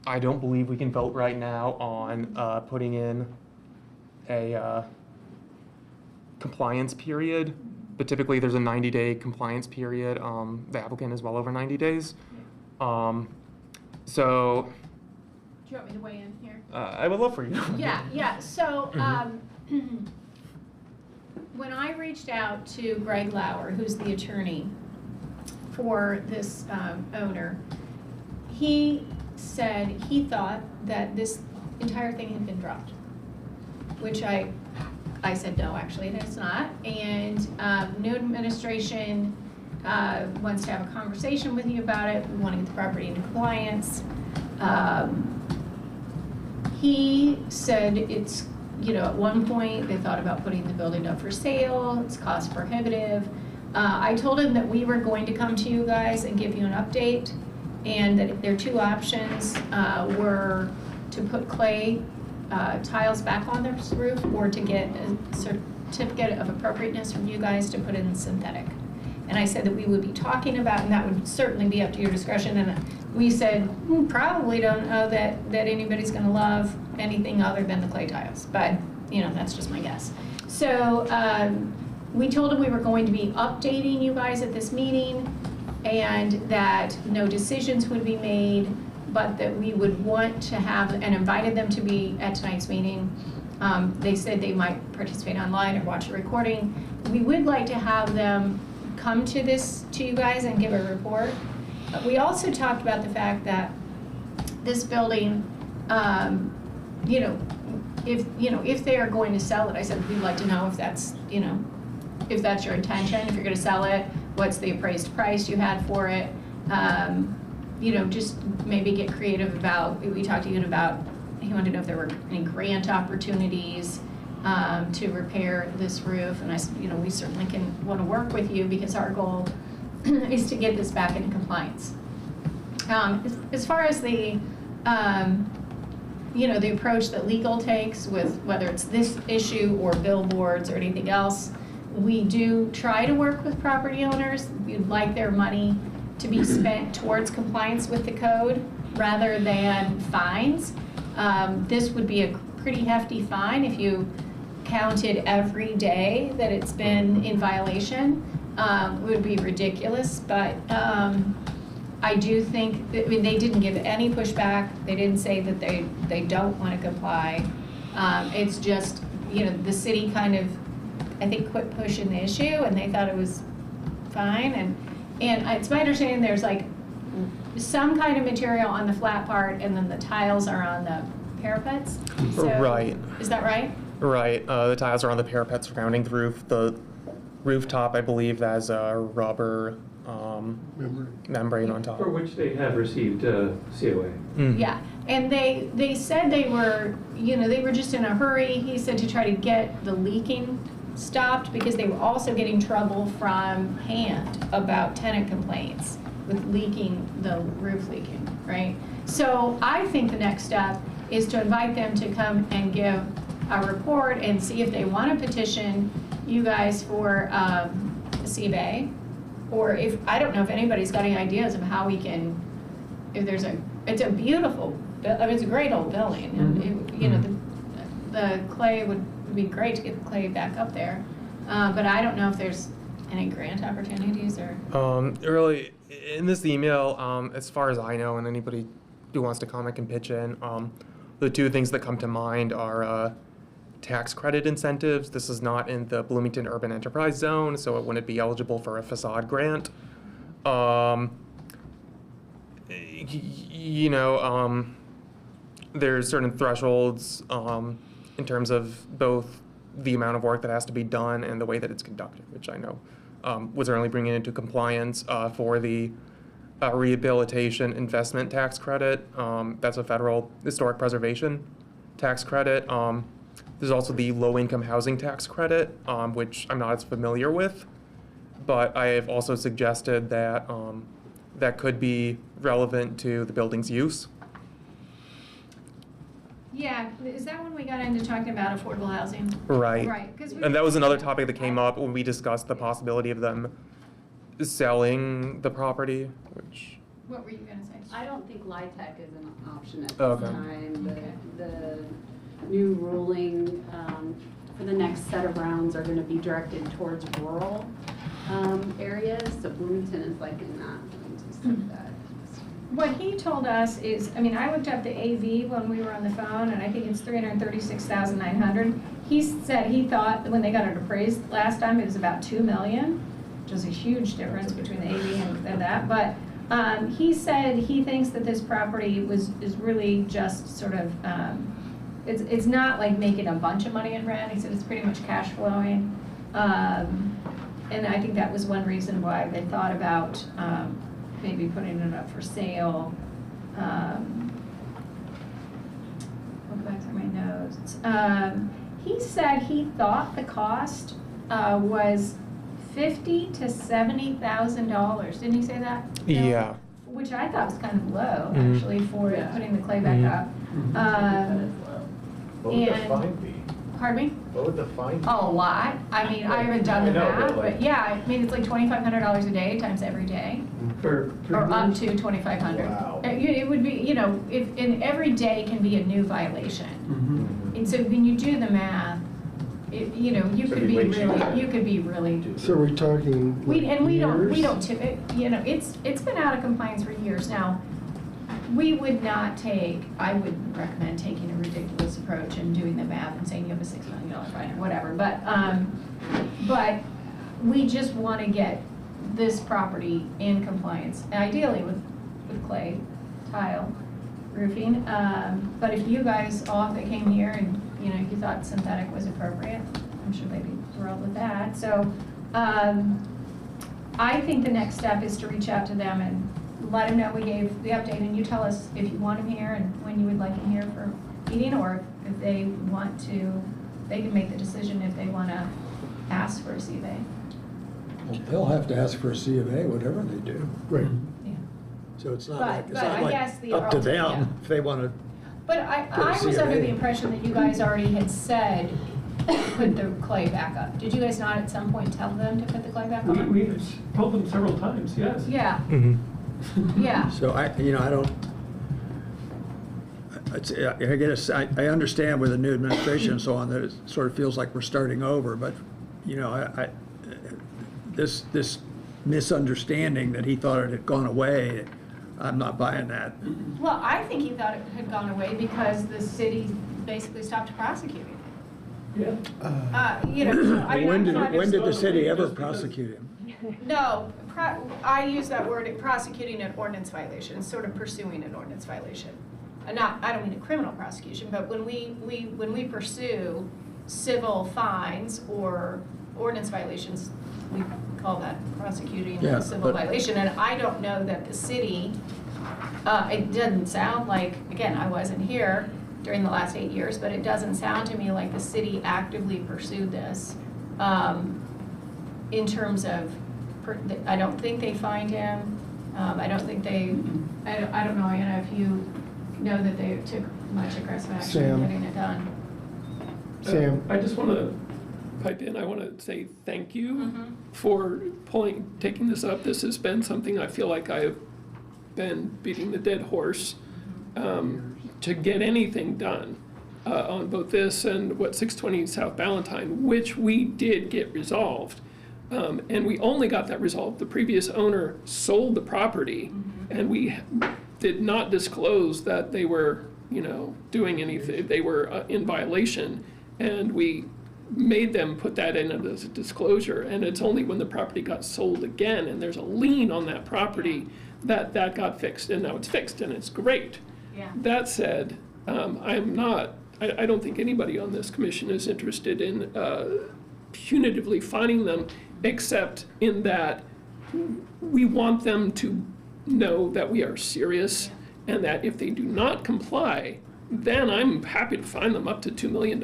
I don't believe we can vote right now on putting in a compliance period, but typically there's a 90-day compliance period. The applicant is well over 90 days. So. Do you want me to weigh in here? I would love for you. Yeah. So when I reached out to Greg Lauer, who's the attorney for this owner, he said he thought that this entire thing had been dropped, which I said no, actually it is not. And new administration wants to have a conversation with you about it. We want to get the property into compliance. He said it's, at one point they thought about putting the building up for sale. It's cost prohibitive. I told him that we were going to come to you guys and give you an update, and that their two options were to put clay tiles back on the roof, or to get a certificate of appropriateness from you guys to put in synthetic. And I said that we would be talking about, and that would certainly be up to your discretion. And we said, probably don't know that anybody's gonna love anything other than the clay tiles, but that's just my guess. So we told him we were going to be updating you guys at this meeting, and that no decisions would be made, but that we would want to have, and invited them to be at tonight's meeting. They said they might participate online or watch a recording. We would like to have them come to you guys and give a report. We also talked about the fact that this building, if they are going to sell it, I said we'd like to know if that's your intention. If you're going to sell it, what's the appraised price you had for it? Just maybe get creative about. We talked to you about. He wanted to know if there were any grant opportunities to repair this roof, and I said, we certainly want to work with you, because our goal is to get this back into compliance. As far as the the approach that legal takes with whether it's this issue or billboards or anything else, we do try to work with property owners. We'd like their money to be spent towards compliance with the code rather than fines. This would be a pretty hefty fine if you counted every day that it's been in violation. It would be ridiculous, but I do think, they didn't give any pushback. They didn't say that they don't want to comply. It's just, the city kind of, I think, quit pushing the issue, and they thought it was fine. And it's my understanding there's like some kind of material on the flat part, and then the tiles are on the parapets. So, right. Is that right? Right. The tiles are on the parapet surrounding the roof. The rooftop, I believe, has a rubber membrane on top. For which they have received COA. Mm-hmm. Yeah, and they said they were, they were just in a hurry. He said to try to get the leaking stopped because they were also getting trouble from Hand about tenant complaints with the roof leaking, right? So I think the next step is to invite them to come and give a report and see if they want to petition you guys for a C of A, or if, I don't know if anybody's got any ideas of how we can, if there's it's a beautiful, I mean, it's a great old building, and it, you know, the clay would be great to get the clay back up there, but I don't know if there's any grant opportunities or. Really, in this email, as far as I know, and anybody who wants to comment can pitch in, the two things that come to mind are tax credit incentives. This is not in the Bloomington Urban Enterprise Zone, so it wouldn't be eligible for a facade grant. You know, there's certain thresholds in terms of both the amount of work that has to be done and the way that it's conducted, which I know would certainly bring it into compliance for the rehabilitation investment tax credit. That's a federal historic preservation tax credit. There's also the low-income housing tax credit, which I'm not as familiar with, but I have also suggested that that could be relevant to the building's use. Yeah, is that when we got into talking about affordable housing? Right. Right. And that was another topic that came up when we discussed the possibility of them selling the property, which. What were you gonna say? I don't think LIHTC is an option at this Okay. time. Okay. The new ruling for the next set of rounds are gonna be directed towards rural areas, so Bloomington is likely not going to suit that. What he told us is, I mean, I looked up the AV when we were on the phone, and I think it's 336,900. He said he thought that when they got it appraised last time, it was about 2 million, which is a huge difference between the AV and that. But he said he thinks that this property is really just sort of, it's not like making a bunch of money in rent. He said it's pretty much cash flowing. And I think that was one reason why they thought about maybe putting it up for sale. I'll go back to my notes. He said he thought the cost was $50,000 to $70,000. Didn't he say that? Yeah. Which I thought was kind of low, actually, for putting the clay back up. What would the fine be? Pardon me? What would the fine be? A lot. I mean, I haven't done the I know, math, but like- but yeah, I mean, it's like $2,500 a day times every day, For or up to 2,500. Wow. It would be, you know, and every day can be a new violation. Mm-hmm. And so when you do the math, you know, you could be really. So we're talking We years? don't tip it, you know, it's been out of compliance for years now. We would not I wouldn't recommend taking a ridiculous approach and doing the math and saying you have a $6 million fine or whatever, but we just want to get this property in compliance, ideally with clay, tile, roofing, but if you guys all, if they came here and, you know, you thought synthetic was appropriate, I'm sure they'd be thrilled with that. So I think the next step is to reach out to them and let them know we gave the update, and you tell us if you want them here and when you would like them here for meeting, or if they want to, they can make the decision if they want to ask for a C of A. Well, they'll have to ask for a C of A, whatever they do. Right. Yeah. So it's not But- like, it's but not I like guess the up to yeah. them if they want to. But I For a was C of under A. the impression that you guys already had said, put the clay back up. Did you guys not at some point tell them to put the clay back on? We've told them several times, yes. Yeah, Mm-hmm. yeah. So I don't, I guess, I understand with the new administration and so on, that it sort of feels like we're starting over, but, you know, this misunderstanding that he thought it had gone away, I'm not buying that. Well, I think he thought it had gone away because the city basically stopped prosecuting it. Yeah. You know, I mean, When I'm did not- the city ever Just because- prosecute him? No, I use that word, prosecuting an ordinance violation, sort of pursuing an ordinance violation. I don't mean a criminal prosecution, but when we pursue civil fines or ordinance violations, we call that prosecuting Yeah, a civil but- violation. And I don't know that the city, it doesn't sound like, again, I wasn't here during the last 8 years, but it doesn't sound to me like the city actively pursued this in terms of, I don't think they fined him. I don't think they, I don't know, Anna, if you know that they took much aggressive action Sam. in getting it done. Sam? I just want to pipe in. I want to say thank you for taking this up. This has been something I feel like I've been beating the dead horse to get anything done on both this and 620 South Valentine, which we did get resolved. And we only got that resolved. The previous owner sold the property, and we did not disclose that they were, doing anything. They were in violation, and we made them put that in as a disclosure. And it's only when the property got sold again, and there's a lien on that property, that got fixed. And now it's fixed, and it's great. Yeah. That said, I don't think anybody on this commission is interested in punitively fining them, except in that we want them to know that we are serious, and that if they do not comply, then I'm happy to fine them up to $2 million.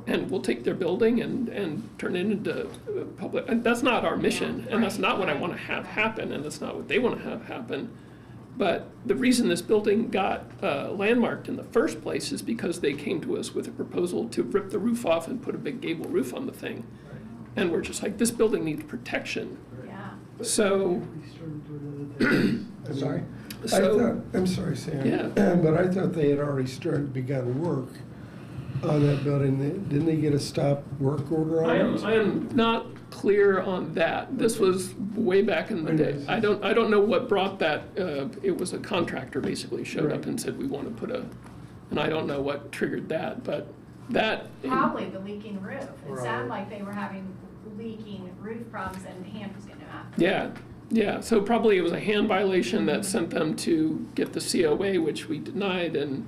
And we'll take their building and turn it into public. And that's not our mission, and that's not what I want to have happen, and that's not what they want to have happen. But the reason this building got landmarked in the first place is because they came to us with a proposal to rip the roof off and put a big gable roof on the thing. And we're just like, this building needs protection. Yeah. So, Sorry? So- I'm sorry, Sam. Yeah. But I thought they had already begun work on that building. Didn't they get a stop work order on it? I am not clear on that. This was way back in the day. I don't know what brought that. It was a contractor basically showed up and said, we want to put and I don't know what triggered that, but that. Probably the leaking roof. It sounded like they were having leaking roof problems and hand was getting after. Yeah. So probably it was a hand violation that sent them to get the COA, which we denied, and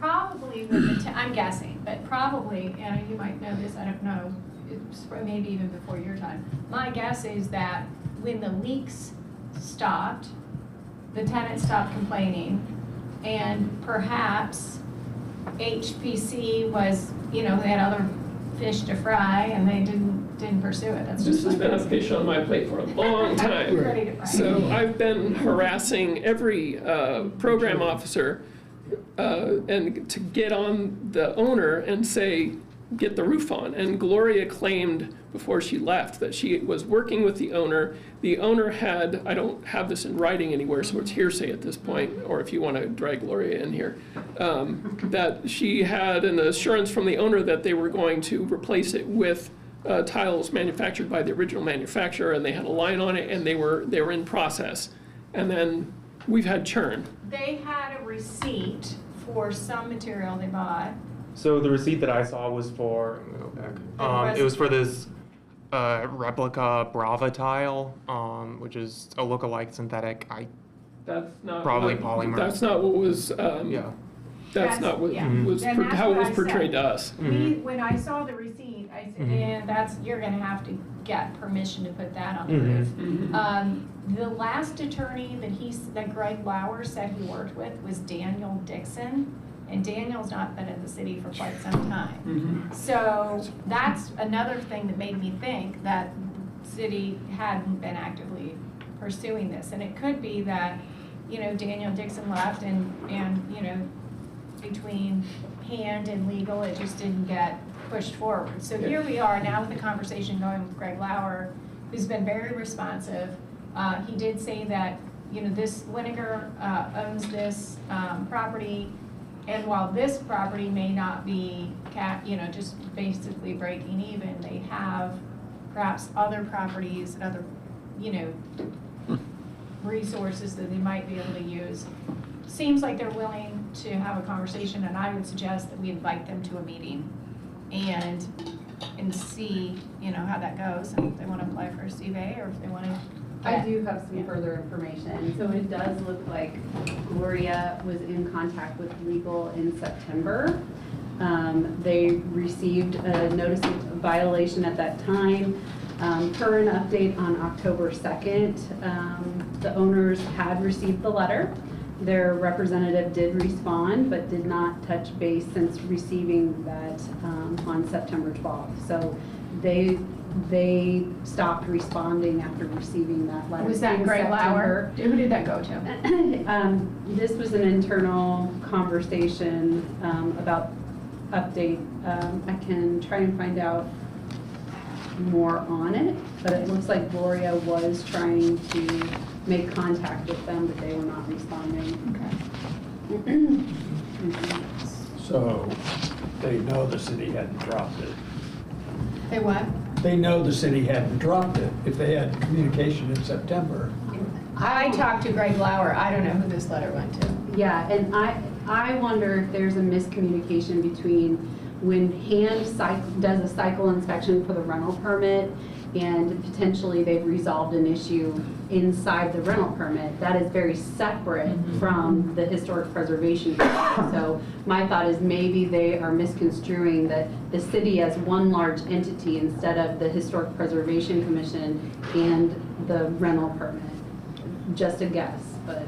probably with I'm guessing, but probably, Anna, you might know this, I don't know, it's maybe even before your time. My guess is that when the leaks stopped, the tenants stopped complaining, and perhaps HPC was, they had other fish to fry, and they didn't pursue it. That's this just has my been a guess. fish on my plate for a long time. Ready to fry. So I've been harassing every program officer and to get on the owner and say, get the roof on. And Gloria claimed before she left that she was working with the owner. The owner had, I don't have this in writing anywhere, so it's hearsay at this point, or if you want to drag Gloria in here, that she had an assurance from the owner that they were going to replace it with tiles manufactured by the original manufacturer, and they had a line on it, and they were in process. And then we've had churn. They had a receipt for some material they bought. So the receipt that I saw was for, it was for this replica Brava tile, which is a lookalike synthetic. That's not Probably what, polymer. That's not what was. Yeah. That's not what yeah. was And that's how it what was I portrayed said. to us. When I saw the receipt, I said, and you're gonna have to get permission to put that on the roof. The last attorney that Greg Lauer said he worked with was Daniel Dixon, and Daniel's not been in the city for quite some time. So that's another thing that made me think that the city hadn't been actively pursuing this. And it could be that, Daniel Dixon left and between hand and legal, it just didn't get pushed forward. So here we are now with the conversation going with Greg Lauer, who's been very responsive. He did say that, this Winiger owns this property, and while this property may not be, just basically breaking even, they have perhaps other properties and other, resources that they might be able to use. Seems like they're willing to have a conversation, and I would suggest that we invite them to a meeting and see, how that goes, and if they want to apply for a CVA or if they want to. I do have some further information. So it does look like Gloria was in contact with legal in September. They received a notice of violation at that time. Per an update on October 2nd, the owners had received the letter. Their representative did respond, but did not touch base since receiving that on September 12th. So they stopped responding after receiving that letter. Was that in Greg Lauer? September. Who did that go to? This was an internal conversation about update. I can try and find out more on it, but it looks like Gloria was trying to make contact with them, but they were not responding. Okay. So they know the city hadn't dropped it. They what? They know the city hadn't dropped it if they had communication in September. I talked to Greg Lauer. I don't know who this letter went to. Yeah, and I wonder if there's a miscommunication between when does a cycle inspection for the rental permit and potentially they've resolved an issue inside the rental permit. That is very separate from the historic preservation permit. So my thought is maybe they are misconstruing that the city as one large entity instead of the Historic Preservation Commission and the rental permit. Just a guess, but.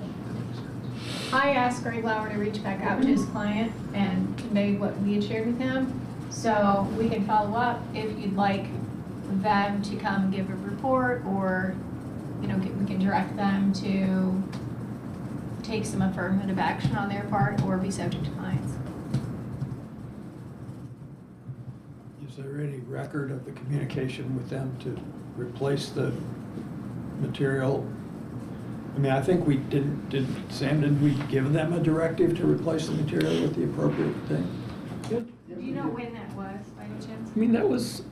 I asked Greg Lauer to reach back out to his client and convey what we had shared with him. So we can follow up if you'd like them to come and give a report, or, you know, we can direct them to take some affirmative action on their part or be subject to fines. Is there any record of the communication with them to replace the material? I mean, I think we Sam, did we give them a directive to replace the material with the appropriate thing? Do you know when that was, by any chance? I mean, that was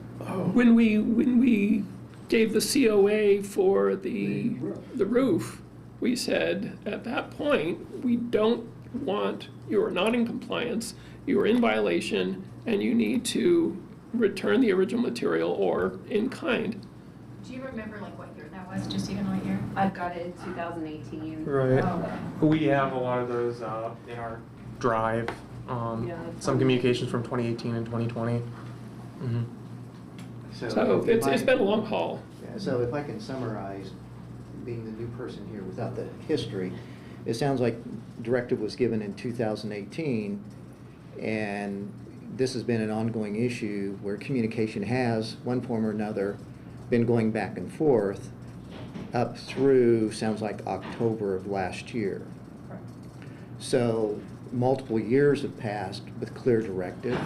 when we gave the COA for the roof. We said at that point, we don't want, you are not in compliance, you are in violation, and you need to return the original material or in kind. Do you remember like what year that was, just even what year? I've got it in 2018. Right. Oh. We have a lot of those in our drive. Yeah, Some communications from 2018 and 2020. So it's been a long haul. Yeah, so if I can summarize, being the new person here without the history, it sounds like directive was given in 2018, and this has been an ongoing issue where communication has, one form or another, been going back and forth up through, sounds like October of last year. So multiple years have passed with clear directive.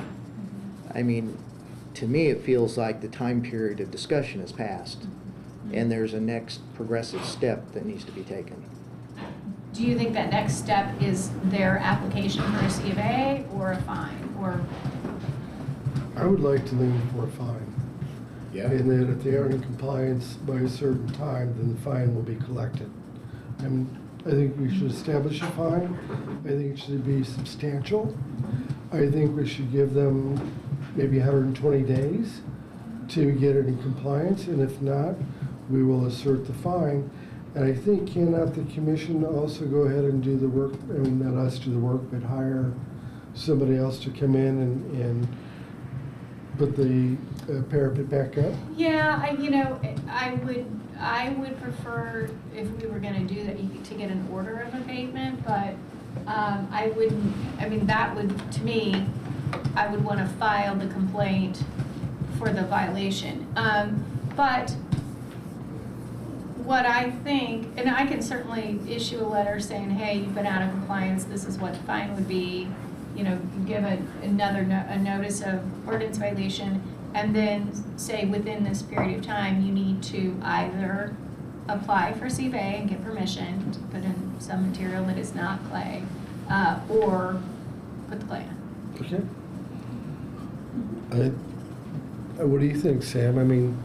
I mean, to me, it feels like the time period of discussion has passed, and there's a next progressive step that needs to be taken. Do you think that next step is their application for a C of A or a fine, or? I would like to lean for a fine. Yeah. And that if they aren't in compliance by a certain time, then the fine will be collected. I think we should establish a fine. I think it should be substantial. I think we should give them maybe 120 days to get it in compliance, and if not, we will assert the fine. And I think cannot the commission also go ahead and do the work, I mean, not us do the work, but hire somebody else to come in and put the parapet back up? Yeah, I would prefer if we were gonna do that, to get an order of abatement, but I wouldn't, I mean, that would, to me, I would wanna file the complaint for the violation. But what I think, and I can certainly issue a letter saying, hey, you've been out of compliance, this is what the fine would be, you know, give a notice of ordinance violation, and then say within this period of time, you need to either apply for C of A and get permission to put in some material that is not clay, or put the clay in. Okay. What do you think, Sam? I mean,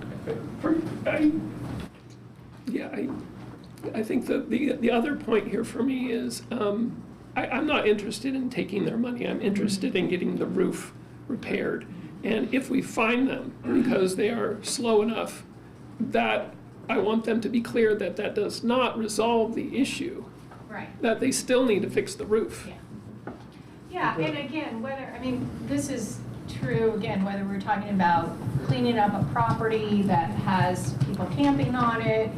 I think that the other point here for me is, I'm not interested in taking their money. I'm interested in getting the roof repaired. And if we find them because they are slow enough, that I want them to be clear that that does not resolve the issue. Right. That they still need to fix the roof. Yeah, and again, this is true, again, whether we're talking about cleaning up a property that has people camping on it,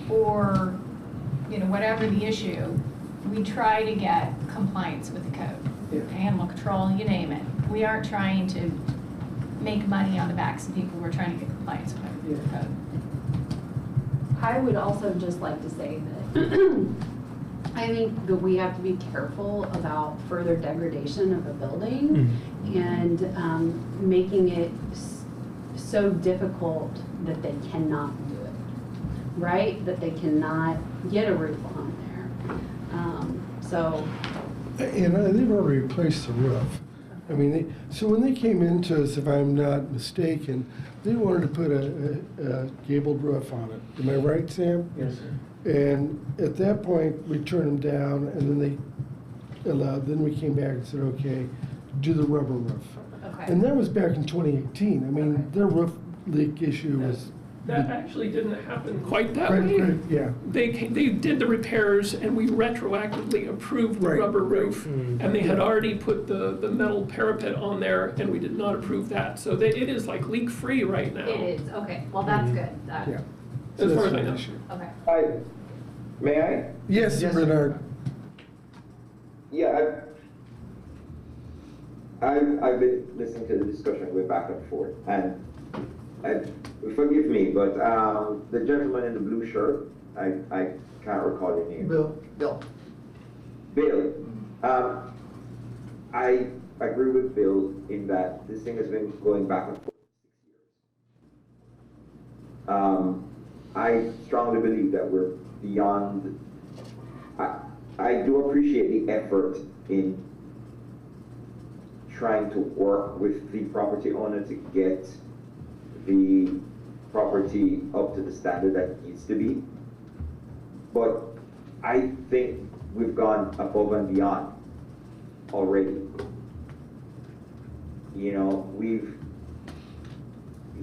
or, you know, whatever the issue, we try to get compliance with the code. Animal control, you name it. We aren't trying to make money on the backs of people, we're trying to get compliance with your code. I would also just like to say that I think that we have to be careful about further degradation of a building and making it so difficult that they cannot do it, right? That they cannot get a roof on there. And they've already replaced the roof. I mean, so when they came into us, if I'm not mistaken, they wanted to put a gabled roof on it. Am I right, Sam? Yes, sir. And at that point, we turned them down, and then then we came back and said, okay, do the rubber roof. Okay. And that was back in 2018. I mean, their roof leak issue was. That actually didn't happen quite that Right, way. right, yeah. They did the repairs and we retroactively approved the Right, rubber right. roof. And they had already put the metal parapet on there and we did not approve that. So it is like leak-free right now. It is, okay, well, that's good. Yeah. As far as I That's know. an issue. Okay. May I? Yes, Bernard. Yeah, I've been listening to the discussion way back and forth, and forgive me, but the gentleman in the blue shirt, I can't recall your name. Bill. Bill. I agree with Bill in that this thing has been going back and forth for 6 years. I strongly believe that we're beyond. I do appreciate the effort in trying to work with the property owner to get the property up to the standard that it needs to be. But I think we've gone above and beyond already. You know,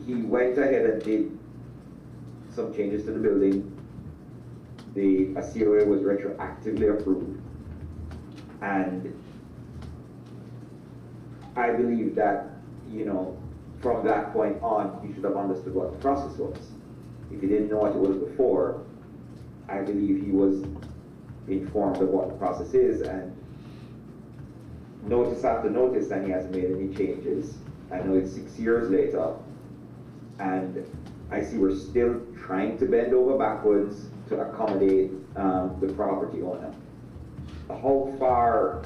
he went ahead and did some changes to the building. A COA was retroactively approved. And I believe that, you know, from that point on, he should have understood what the process was. If he didn't know what it was before, I believe he was informed of what the process is, and notice after notice, and he hasn't made any changes. I know it's 6 years later, and I see we're still trying to bend over backwards to accommodate the property owner. How far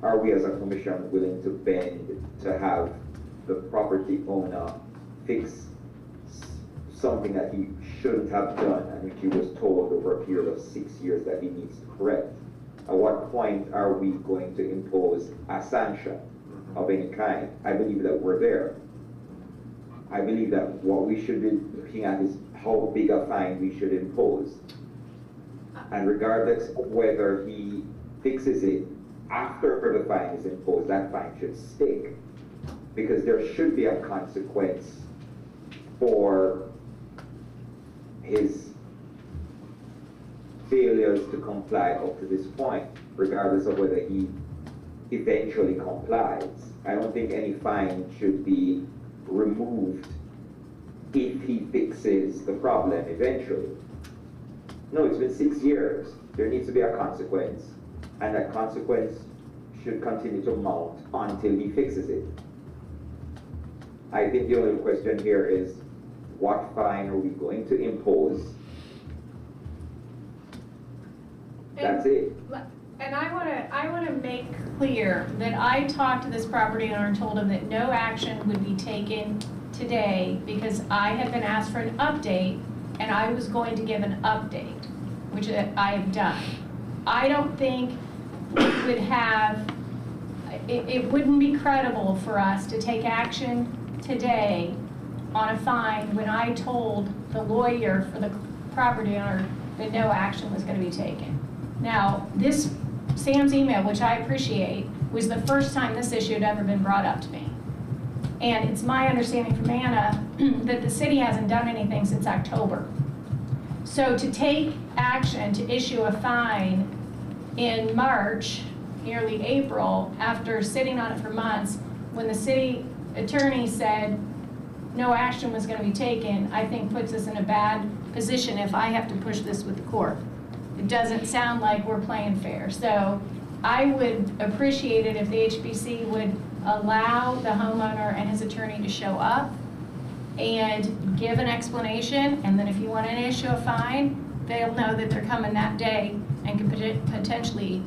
are we as a commission willing to bend to have the property owner fix something that he shouldn't have done and which he was told over a period of 6 years that he needs to correct? At what point are we going to impose a sanction of any kind? I believe that we're there. I believe that what we should be looking at is how big a fine we should impose. And regardless of whether he fixes it after the fine is imposed, that fine should stick. Because there should be a consequence for his failures to comply up to this point, regardless of whether he eventually complies. I don't think any fine should be removed if he fixes the problem eventually. No, it's been 6 years. There needs to be a consequence, and that consequence should continue to mount until he fixes it. I think the only question here is, what fine are we going to impose? That's it. And I wanna make clear that I talked to this property owner and told him that no action would be taken today because I had been asked for an update and I was going to give an update, which I have done. I don't think it would have, it wouldn't be credible for us to take action today on a fine when I told the lawyer for the property owner that no action was gonna be taken. Now, this Sam's email, which I appreciate, was the first time this issue had ever been brought up to me. And it's my understanding from Anna that the city hasn't done anything since October. So to take action to issue a fine in March, nearly April, after sitting on it for months, when the city attorney said no action was gonna be taken, I think puts us in a bad position if I have to push this with the court. It doesn't sound like we're playing fair. So I would appreciate it if the HBC would allow the homeowner and his attorney to show up and give an explanation, and then if you want to issue a fine, they'll know that they're coming that day and can potentially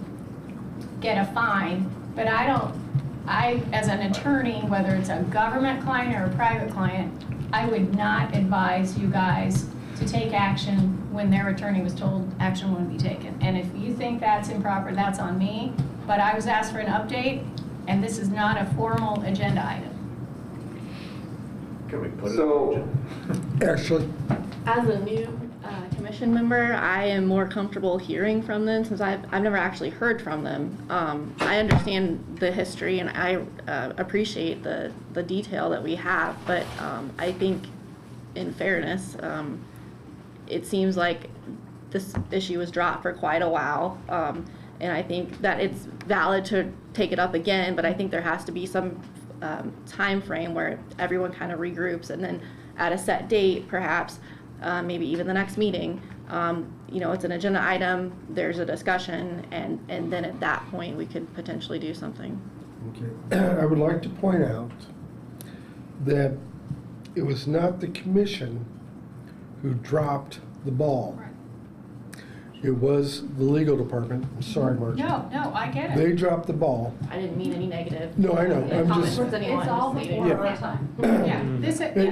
get a fine. But I, as an attorney, whether it's a government client or a private client, I would not advise you guys to take action when their attorney was told action wouldn't be taken. And if you think that's improper, that's on me. But I was asked for an update, and this is not a formal agenda item. Can we put it? So, Actually, As a new commission member, I am more comfortable hearing from them since I've never actually heard from them. I understand the history and I appreciate the detail that we have, but I think in fairness, it seems like this issue was dropped for quite a while. And I think that it's valid to take it up again, but I think there has to be some time frame where everyone kind of regroups, and then at a set date, perhaps, maybe even the next meeting, it's an agenda item, there's a discussion, and then at that point, we could potentially do something. okay. I would like to point out that it was not the commission who dropped the ball. It was the legal department. I'm sorry, Margie. No, I get it. They dropped the ball. I didn't mean any negative. No, I know. I'm comments just. towards anyone, It's all just stating. before Yeah. our time. Yeah,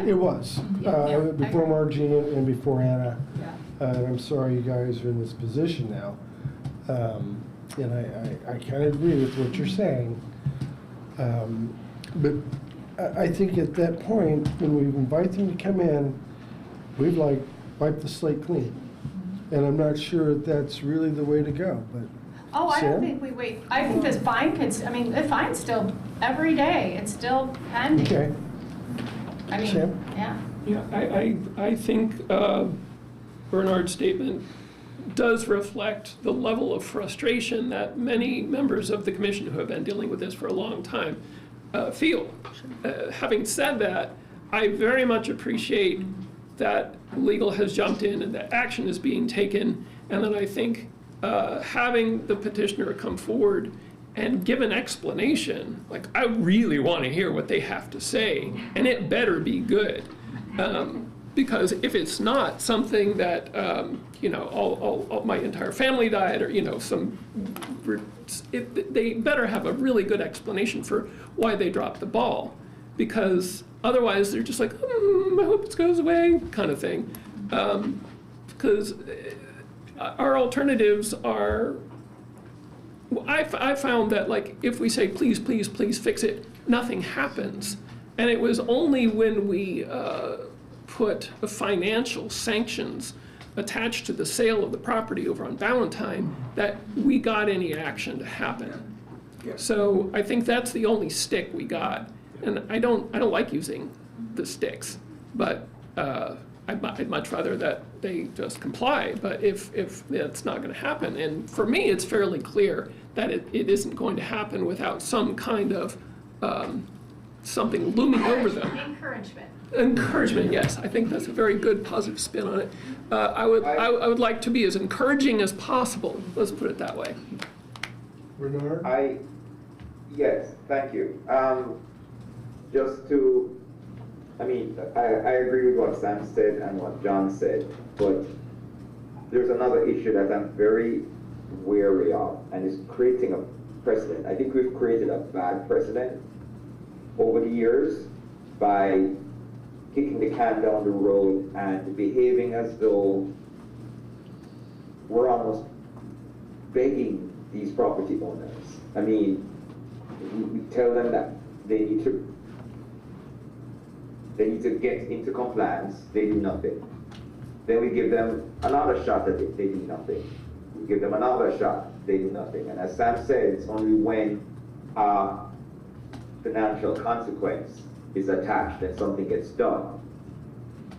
It was, Yeah. before Margie and before Anna. Yeah. And I'm sorry you guys are in this position now. And I kind of agree with what you're saying. But I think at that point, when we invite them to come in, we've like wiped the slate clean. And I'm not sure that that's really the way to go, but. Oh, I don't Sam? think we wait. I think this fine the fine's still every day. It's still pending. Okay. I mean, Sam? yeah. Yeah, I think Bernard's statement does reflect the level of frustration that many members of the commission who have been dealing with this for a long time feel. Having said that, I very much appreciate that legal has jumped in and that action is being taken, and then I think having the petitioner come forward and give an explanation, like I really want to hear what they have to say, and it better be good. Because if it's not something that, all my entire family died, or, they better have a really good explanation for why they dropped the ball. Because otherwise they're just like, I hope it goes away, kind of thing. Because our alternatives are, I found that like if we say, please, please, please fix it, nothing happens. And it was only when we put the financial sanctions attached to the sale of the property over on Valentine that we got any action to happen. So I think that's the only stick we got. And I don't like using the sticks, but I'd much rather that they just comply. But if it's not going to happen, and for me it's fairly clear that it isn't going to happen without some kind of something looming over them. Encouragement, yes. I think that's a very good positive spin on it. I would like to be as encouraging as possible. Let's put it that way. Bernard? Yes, thank you. I agree with what Sam said and what John said, but there's another issue that I'm very wary of, and it's creating a precedent. I think we've created a bad precedent over the years by kicking the can down the road and behaving as though we're almost begging these property owners. I mean, we tell them that they need to get into compliance, they do nothing. Then we give them another shot at it, they do nothing. We give them another shot, they do nothing. And as Sam said, it's only when financial consequence is attached and something gets done.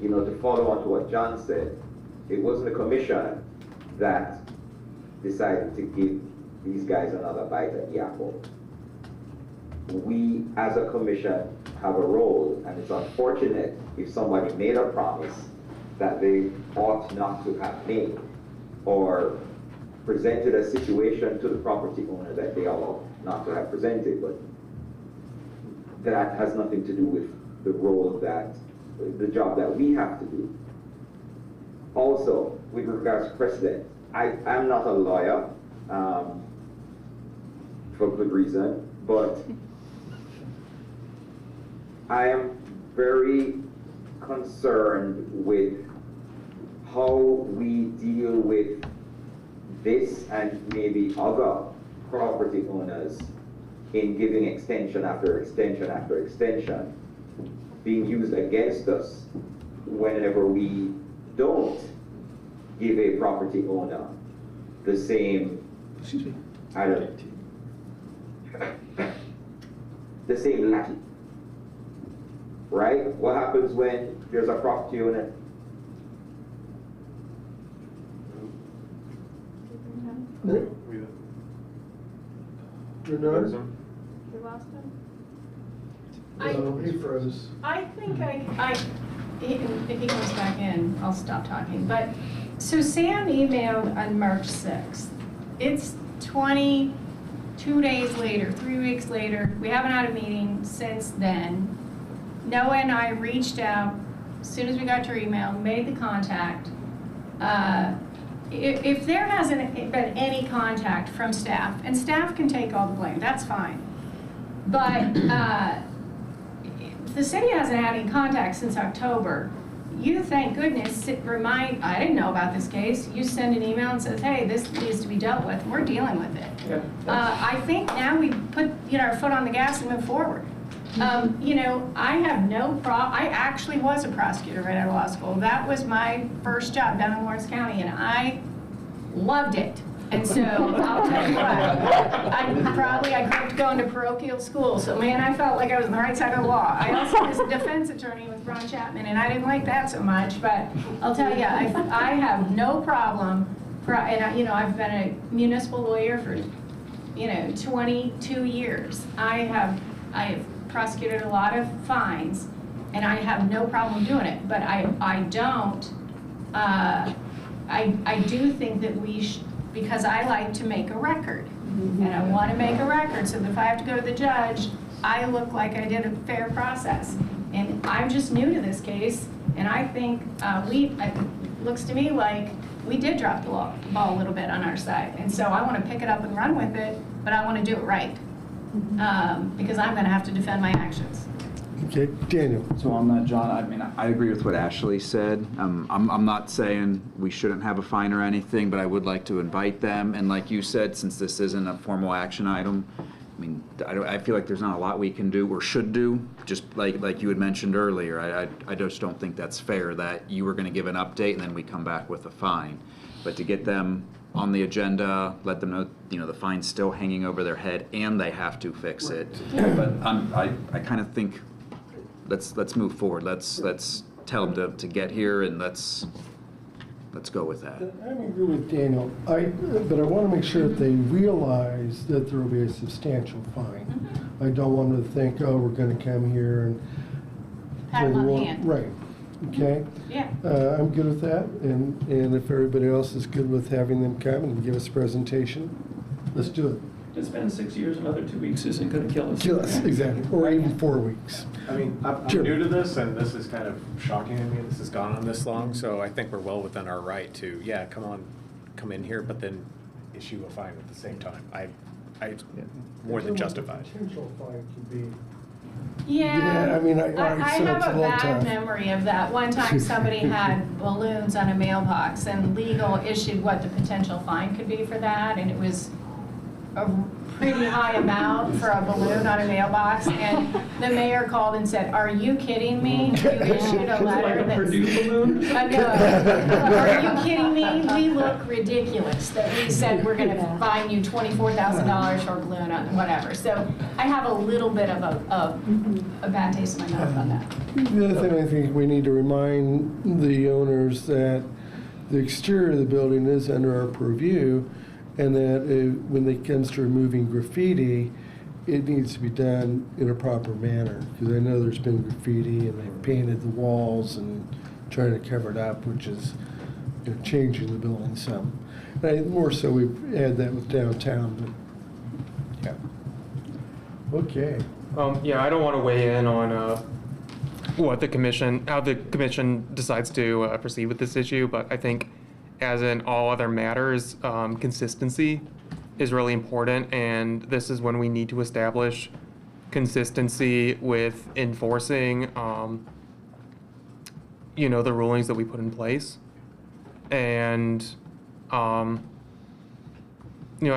To follow on to what John said, it wasn't the commission that decided to give these guys another bite at the apple. We, as a commission, have a role, and it's unfortunate if somebody made a promise that they ought not to have made, or presented a situation to the property owner that they ought not to have presented, but that has nothing to do with the role that the job that we have to do. Also, with regards to precedent, I'm not a lawyer, for good reason, but I am very concerned with how we deal with this and maybe other property owners in giving extension after extension after extension, being used against us whenever we don't give a property owner the same, the same latitude. Right? What happens when there's a property owner? You're not? We lost him? No, he froze. I think if he comes back in, I'll stop talking. But, so Sam emailed on March 6th. It's 22 days later, 3 weeks later. We haven't had a meeting since then. Noah and I reached out as soon as we got your email, made the contact. If there hasn't been any contact from staff, and staff can take all the blame, that's fine. But the city hasn't had any contact since October. You, thank goodness, I didn't know about this case. You send an email and says, hey, this needs to be dealt with. We're dealing with it. Yeah. I think now we put our foot on the gas and move forward. I have no problem. I actually was a prosecutor right out of law school. That was my first job down in Lawrence County, and I loved it. And so I'll tell you what, I grew up going to parochial school, so man, I felt like I was on the right side of the law. I also was a defense attorney with Ron Chapman, and I didn't like that so much, but I'll tell you, I have no problem, I've been a municipal lawyer for, 22 years. I have prosecuted a lot of fines, and I have no problem doing it, but I do think that we because I like to make a record, and I want to make a record, so that if I have to go to the judge, I look like I did a fair process. And I'm just new to this case, and I think it looks to me like we did drop the ball a little bit on our side, and so I want to pick it up and run with it, but I want to do it right, because I'm going to have to defend my actions. Okay, Daniel. So on that, John, I mean, I agree with what Ashley said. I'm not saying we shouldn't have a fine or anything, but I would like to invite them. And like you said, since this isn't a formal action item, I mean, I feel like there's not a lot we can do or should do. Just like you had mentioned earlier, I just don't think that's fair that you were going to give an update and then we come back with a fine. But to get them on the agenda, let them know, the fine's still hanging over their head and they have to fix it. But I kind of think, let's move forward. Let's tell them to get here, and let's go with that. I agree with Daniel. But I want to make sure that they realize that there will be a substantial fine. I don't want them to think, oh, we're going to come here and Pat them on the hand. Right. Okay. Yeah. I'm good with that, and if everybody else is good with having them come and give us a presentation, let's do it. It's been 6 years, another 2 weeks isn't going to kill us. Kill us, exactly, or even 4 weeks. I mean, I'm Sure. new to this, and this is kind of shocking to me. This has gone on this long, so I think we're well within our right to, come in here, but then issue a fine at the same time. I more than justified. Potential fine could be. Yeah, I mean, I so have it's a little bad tough. memory of that. One time somebody had balloons on a mailbox, and legal issued what the potential fine could be for that, and it was a pretty high amount for a balloon on a mailbox, and the mayor called and said, "Are you kidding me? You issued a letter that's..." Are you kidding me? We look ridiculous that we said we're gonna fine you $24,000 for a balloon on whatever. So I have a little bit of a bad taste in my mouth on that. The other thing I think we need to remind the owners that the exterior of the building is under our purview, and that when it comes to removing graffiti, it needs to be done in a proper manner. Because I know there's been graffiti and they've painted the walls and trying to cover it up, which is changing the building some. More so we've had that with downtown, but yeah. Okay. I don't want to weigh in on how the commission decides to proceed with this issue, but I think as in all other matters, consistency is really important, and this is when we need to establish consistency with enforcing, the rulings that we put in place. And, I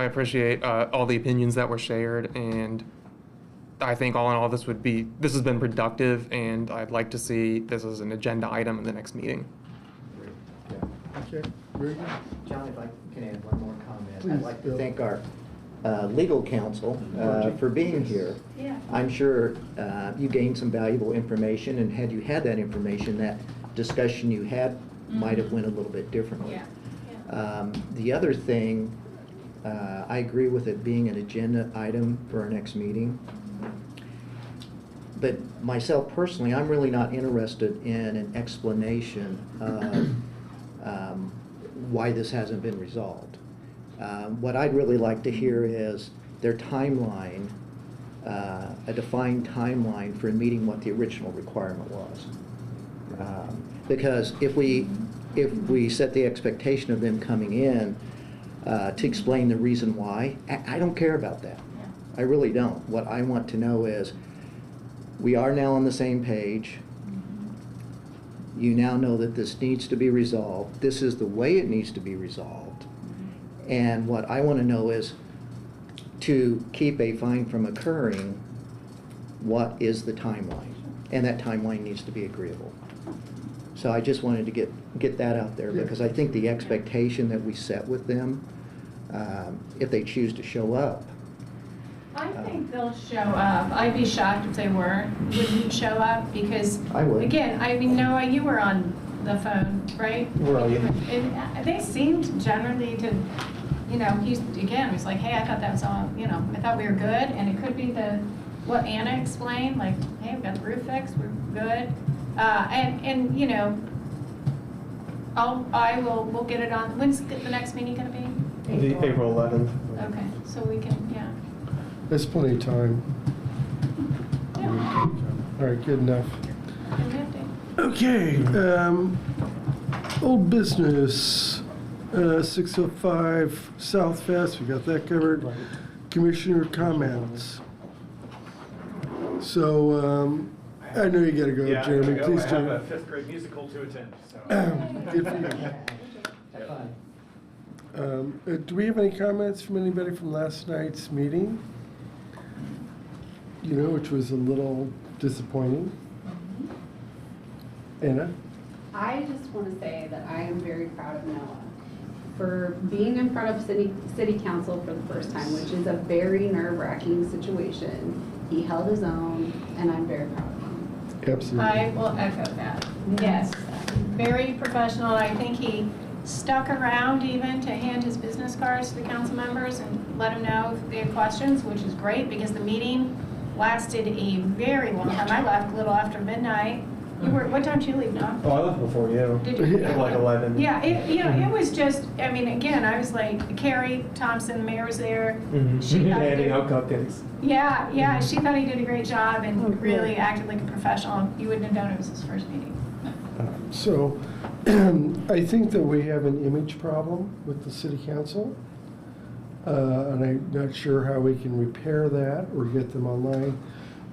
appreciate all the opinions that were shared, and I think all in all, this has been productive, and I'd like to see this as an agenda item in the next meeting. Okay, very good. John, if I can add one more comment. Please, I'd like to Bill. thank our legal counsel for being here. Yeah. I'm sure you gained some valuable information, and had you had that information, that discussion you had might have went a little bit differently. Yeah. The other thing, I agree with it being an agenda item for our next meeting. But myself personally, I'm really not interested in an explanation of why this hasn't been resolved. What I'd really like to hear is their timeline, a defined timeline for meeting what the original requirement was. Because if we set the expectation of them coming in to explain the reason why, I don't care about that. I really don't. What I want to know is, we are now on the same page. You now know that this needs to be resolved. This is the way it needs to be resolved. And what I want to know is, to keep a fine from occurring, what is the timeline? And that timeline needs to be agreeable. So I just wanted to get that out there, because I think the expectation that we set with them, if they choose to show up, I think they'll show up. I'd be shocked if they wouldn't show up, because, I would. again, I mean, Noah, you were on the phone, right? Well, yeah. And they seemed generally to, he was like, hey, I thought that was all, I thought we were good, and it could be what Anna explained, like, hey, we've got the roof fixed, we're good. We'll get it on, when's the next meeting gonna be? April 11th. Okay, so we can, There's plenty of time. All right, good enough. Okay, old business, 605 South Fest, we got that covered. Commissioner comments. So, I know you gotta go, Jeremy, please I do. have a 5th grade musical to attend, so. Good for you. Do we have any comments from anybody from last night's meeting? Which was a little disappointing. Anna? I just want to say that I am very proud of Noah for being in front of city council for the first time, which is a very nerve-wracking situation. He held his own, and I'm very proud of him. Absolutely. I will echo that. Yes, very professional. I think he stuck around even to hand his business cards to the council members and let them know if they had questions, which is great, because the meeting lasted a very long time. I left a little after midnight. What time did you leave, Noah? Oh, I left before you. Did you? Like 11. Yeah, it was just, again, I was like, Carrie Thompson, the mayor was there. She thought he Handing did- out cupcakes. Yeah, she thought he did a great job and really acted like a professional. You wouldn't have known it was his first meeting. So, I think that we have an image problem with the city council. And I'm not sure how we can repair that or get them online.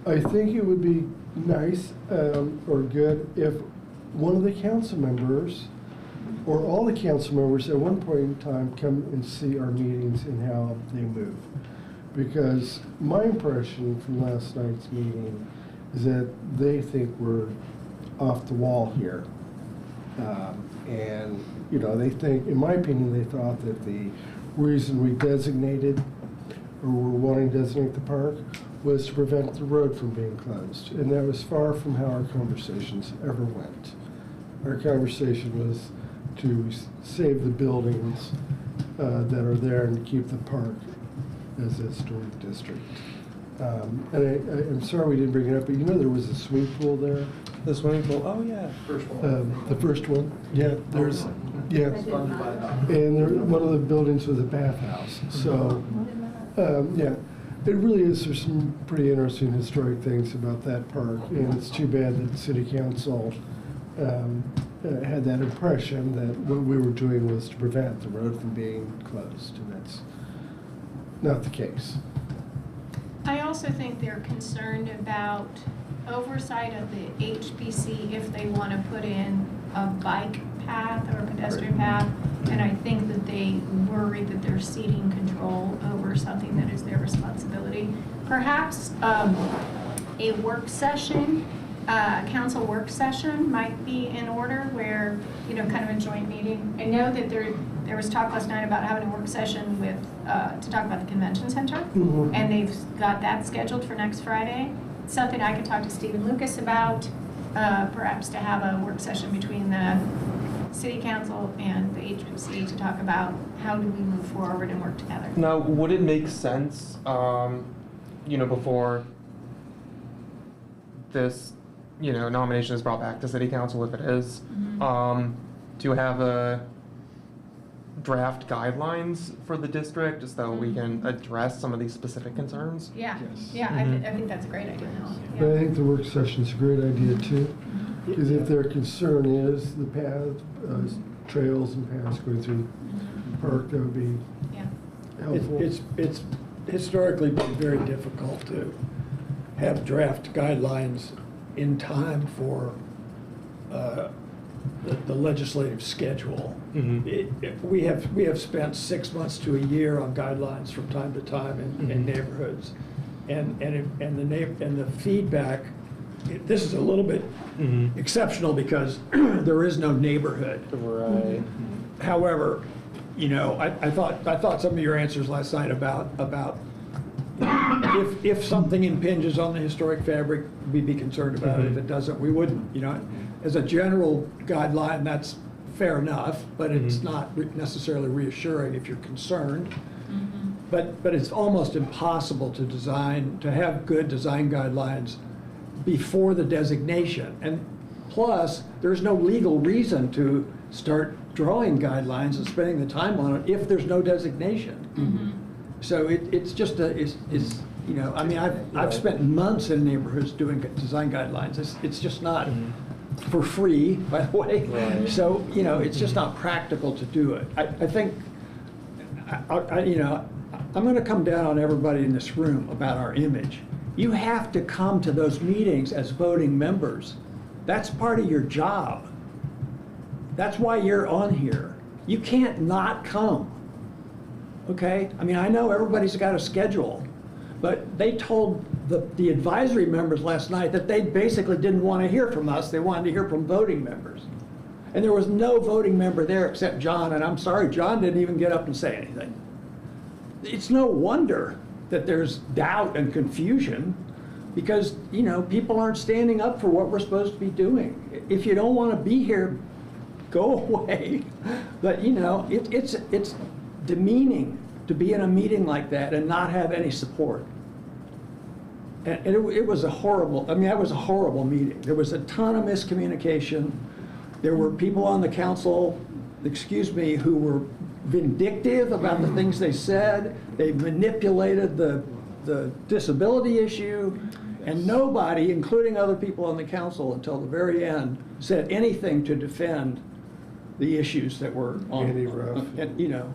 I think it would be nice or good if one of the council members or all the council members at one point in time come and see our meetings and how they move. Because my impression from last night's meeting is that they think we're off the wall here. And, they think, in my opinion, they thought that the reason we designated or were wanting to designate the park was to prevent the road from being closed. And that was far from how our conversations ever went. Our conversation was to save the buildings that are there and to keep the park as a historic district. And I'm sorry we didn't bring it up, but there was a swimming pool there. The swimming pool, oh yeah. First one. The first one, yeah, there's, yeah. And one of the buildings was a bathhouse, so, yeah. It really is, there's some pretty interesting historic things about that park, and it's too bad that the city council had that impression that what we were doing was to prevent the road from being closed, and that's not the case. I also think they're concerned about oversight of the HPC if they want to put in a bike path or a pedestrian path. And I think that they worry that they're ceding control over something that is their responsibility. Perhaps a work session, council work session might be in order where, you know, kind of a joint meeting. I know that there was talk last night about having a work session with, to talk about the convention center. Mhm. And they've got that scheduled for next Friday. It's something I could talk to Stephen Lucas about, perhaps to have a work session between the city council and the HPC to talk about how do we move forward and work together. Now, would it make sense, you know, before this, you know, nomination is brought back to city council, if it is, to have a draft guidelines for the district so we can address some of these specific concerns? Yeah, Yes. yeah, I think that's a great idea. But I think the work session's a great idea too, because if their concern is the path, trails and paths going through the park, that would be Yeah. helpful. It's historically been very difficult to have draft guidelines in time for the legislative schedule. We have spent 6 months to a year on guidelines from time to time in neighborhoods, and the feedback. This is a little bit exceptional because there is no neighborhood. Right. However, you know, I thought some of your answers last night about if something impinges on the historic fabric, we'd be concerned about it. If it doesn't, we wouldn't. You know, as a general guideline, that's fair enough, but it's not necessarily reassuring if you're concerned. But it's almost impossible to have good design guidelines before the designation. And plus, there's no legal reason to start drawing guidelines and spending the time on it if there's no designation. So it's just you know, I mean, I've spent months in neighborhoods doing design guidelines. It's just not for free, by the way. Right. So, you know, it's just not practical to do it. I think, you know, I'm going to come down on everybody in this room about our image. You have to come to those meetings as voting members. That's part of your job. That's why you're on here. You can't not come. Okay? I mean, I know everybody's got a schedule, but they told the advisory members last night that they basically didn't want to hear from us. They wanted to hear from voting members. And there was no voting member there except John, and I'm sorry, John didn't even get up and say anything. It's no wonder that there's doubt and confusion because, you know, people aren't standing up for what we're supposed to be doing. If you don't want to be here, go away. But, you know, it's demeaning to be in a meeting like that and not have any support. And it was a horrible, I mean, that was a horrible meeting. There was a ton of miscommunication. There were people on the council, excuse me, who were vindictive about the things they said. They manipulated the disability issue, and nobody, including other people on the council until the very end, said anything to defend the issues that were on. Andy Ruff. And, you know,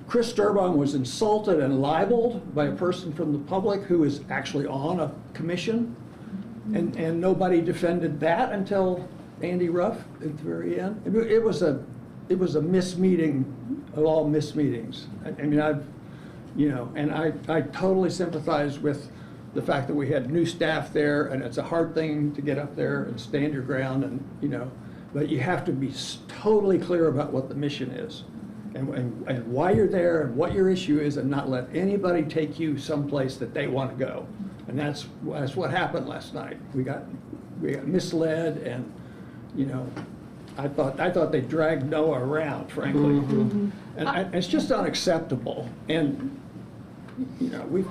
Chris Sturbaum was insulted and libeled by a person from the public who is actually on a commission, and nobody defended that until Andy Ruff at the very end. It was a mismeeting of all mismeetings. I mean, you know, and I totally sympathize with the fact that we had new staff there, and it's a hard thing to get up there and stand your ground, and, you know, but you have to be totally clear about what the mission is and why you're there and what your issue is, and not let anybody take you someplace that they want to go. And that's what happened last night. We got misled, and, you know, I thought they dragged Noah around, frankly. And it's just unacceptable. And, you know, I'm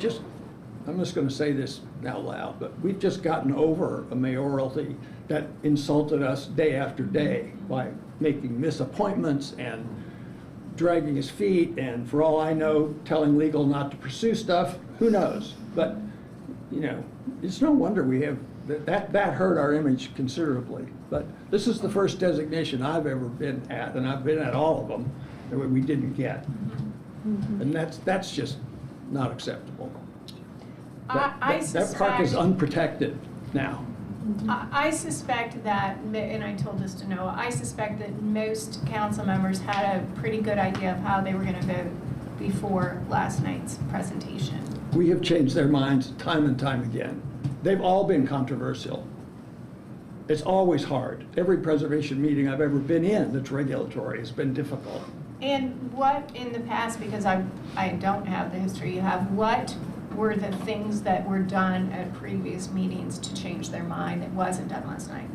just going to say this out loud, but we've just gotten over a mayoralty that insulted us day after day by making misappointments and dragging his feet, and for all I know, telling legal not to pursue stuff. Who knows? But, you know, it's no wonder we have, that hurt our image considerably. But this is the first designation I've ever been at, and I've been at all of them, that we didn't get. And that's just not acceptable. That park is unprotected now. I suspect that, and I told this to Noah, I suspect that most council members had a pretty good idea of how they were going to vote before last night's presentation. We have changed their minds time and time again. They've all been controversial. It's always hard. Every preservation meeting I've ever been in that's regulatory has been difficult. And what in the past, because I don't have the history you have, what were the things that were done at previous meetings to change their mind that wasn't done last night?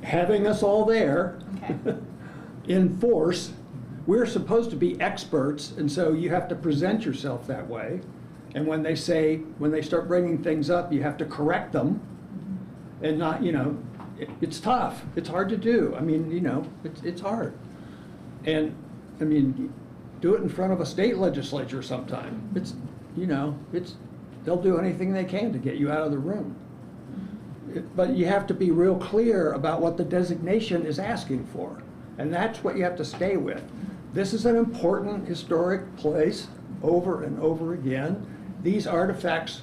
Having us all there Okay. in force, we're supposed to be experts, and so you have to present yourself that way. And when they start bringing things up, you have to correct them and not, you know, it's tough. It's hard to do. I mean, you know, it's hard. And, I mean, do it in front of a state legislature sometime. It's, you know, they'll do anything they can to get you out of the room. But you have to be real clear about what the designation is asking for. And that's what you have to stay with. This is an important historic place over and over again. These artifacts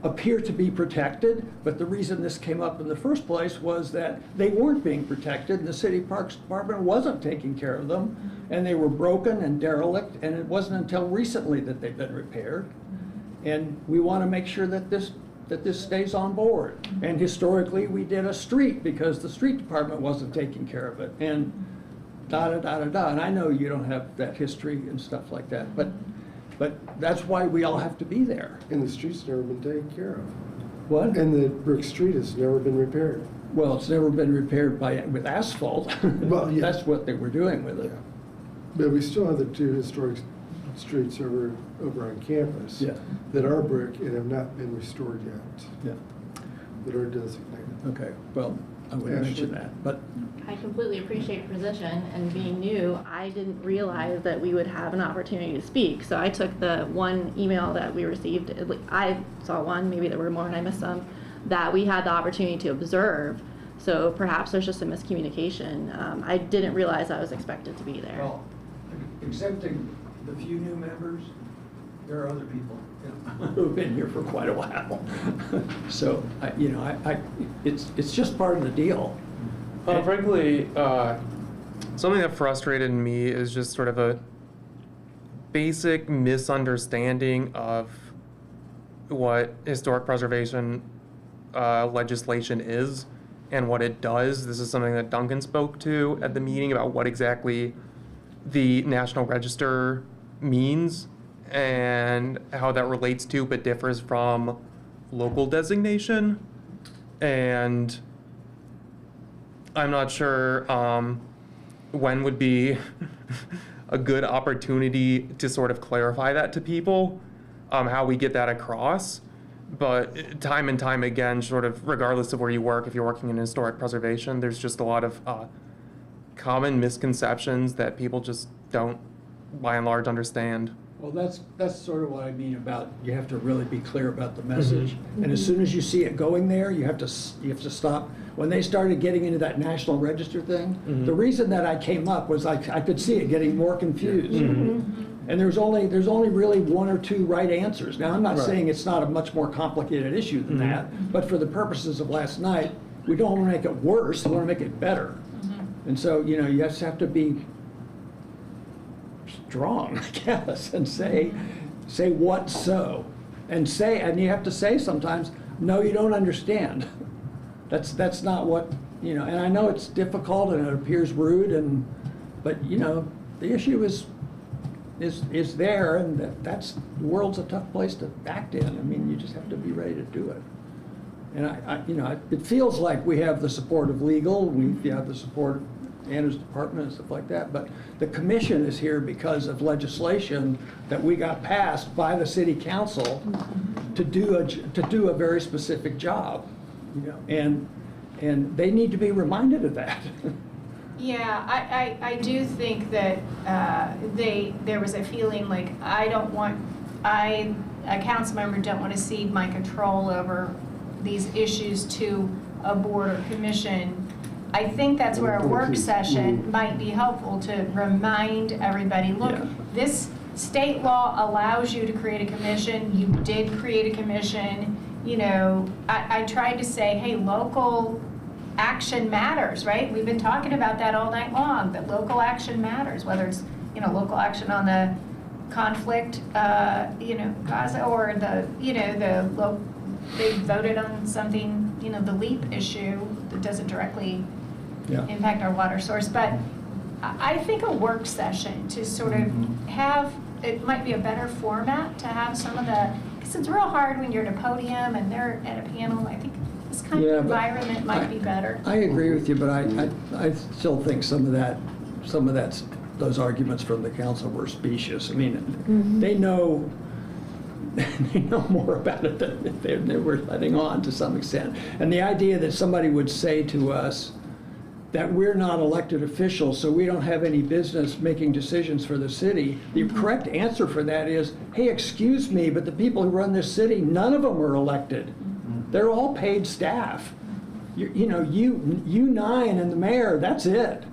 appear to be protected, but the reason this came up in the first place was that they weren't being protected, and the city parks department wasn't taking care of them, and they were broken and derelict, and it wasn't until recently that they've been repaired. And we want to make sure that this stays on board. And historically, we did a street because the street department wasn't taking care of it, and da-da-da-da-da. And I know you don't have that history and stuff like that, but that's why we all have to be there. And the street's never been taken care of. What? And the brick street has never been repaired. Well, it's never been repaired with asphalt. Well, yeah. That's what they were doing with it. Yeah. But we still have the two historic streets over on campus that are brick and have not been restored yet. Yeah. That are designated. Okay, well, I would mention that, but. I completely appreciate your position, and being new, I didn't realize that we would have an opportunity to speak. So I took the one email that we received, I saw one, maybe there were more and I missed some, that we had the opportunity to observe. So perhaps there's just a miscommunication. I didn't realize I was expected to be there. Well, excepting the few new members, there are other people who've been here for quite a while. So, it's just part of the deal. Frankly, something that frustrated me is just sort of a basic misunderstanding of what historic preservation legislation is and what it does. This is something that Duncan spoke to at the meeting about what exactly the National Register means and how that relates to but differs from local designation. And I'm not sure when would be a good opportunity to sort of clarify that to people, how we get that across. But time and time again, sort of regardless of where you work, if you're working in historic preservation, there's just a lot of common misconceptions that people just don't, by and large, understand. Well, that's sort of what I mean about you have to really be clear about the message. And as soon as you see it going there, you have to stop. When they started getting into that National Register thing, the reason that I came up was I could see it getting more confused. And there's only really one or two right answers. Now, I'm not saying it's not a much more complicated issue than that, but for the purposes of last night, we don't want to make it worse, we want to make it better. And so, you know, you just have to be strong, I guess, and say what so. And you have to say sometimes, no, you don't understand. That's not what, you know, and I know it's difficult and it appears rude, but you know, the issue is there, and the world's a tough place to act in. I mean, you just have to be ready to do it. And it feels like we have the support of legal, we have the support of Anna's department and stuff like that, but the commission is here because of legislation that we got passed by the city council to do a very specific job, you know, and they need to be reminded of that. Yeah, I do think that there was a feeling like I a council member don't want to cede my control over these issues to a board or commission, I think that's where a work session might be helpful to remind everybody, look, Yeah. this state law allows you to create a commission. You did create a commission. You know, I tried to say, hey, local action matters, right? We've been talking about that all night long, that local action matters, whether it's, you know, local action on the conflict, you know, Gaza, or the, you know, they voted on something, you know, the LEAP issue that doesn't directly impact our water source. But I think a work session to sort of have, it might be a better format to have some of the, because it's real hard when you're at a podium and they're at a panel. I think this kind of environment might be better. I agree with you, but I still think some of that's, those arguments from the council were specious. I mean, they know more about it than they were letting on to some extent. And the idea that somebody would say to us that we're not elected officials, so we don't have any business making decisions for the city, the correct answer for that is, hey, excuse me, but the people who run this city, none of them are elected. They're all paid staff. You know, you nine and the mayor, that's it.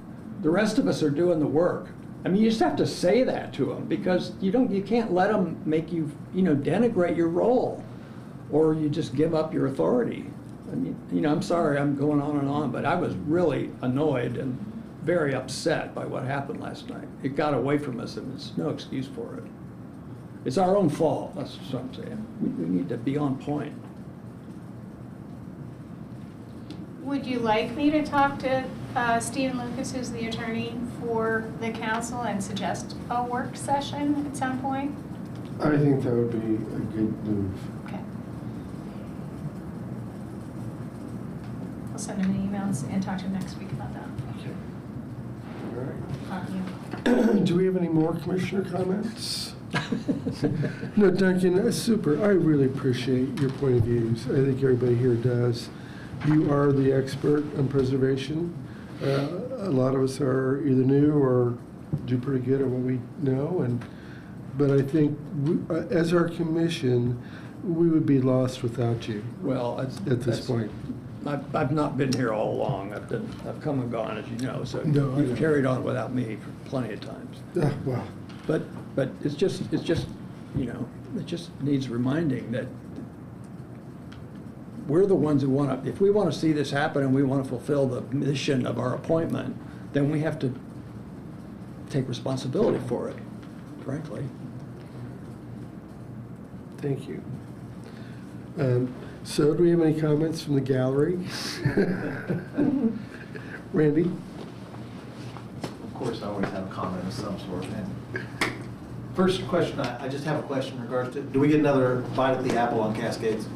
The rest of us are doing the work. I mean, you just have to say that to them, because you can't let them make you, you know, denigrate your role, or you just give up your authority. I mean, you know, I'm sorry I'm going on, but I was really annoyed and very upset by what happened last night. It got away from us, and there's no excuse for it. It's our own fault, that's what I'm saying. We need to be on point. Would you like me to talk to Stephen Lucas, who's the attorney for the council, and suggest a work session at some point? I think that would be a good move. Okay. I'll send him an email and talk to him next week about that. Okay. All right. Talk to you. Do we have any more commissioner comments? No, Duncan, that's super. I really appreciate your point of views. I think everybody here does. You are the expert on preservation. A lot of us are either new or do pretty good at what we know, but I think as our commission, we would be lost without you. Well, at this point. I've not been here all along. I've come and gone, as you know, so No, you've carried on without me for plenty of times. Well, But it's just, you know, it just needs reminding that we're the ones who want to, if we want to see this happen and we want to fulfill the mission of our appointment, then we have to take responsibility for it, frankly. thank you. So do we have any comments from the gallery? Randy? Of course, I always have a comment of some sort. First question, I just have a question in regards to, do we get another bite at the apple on Cascades?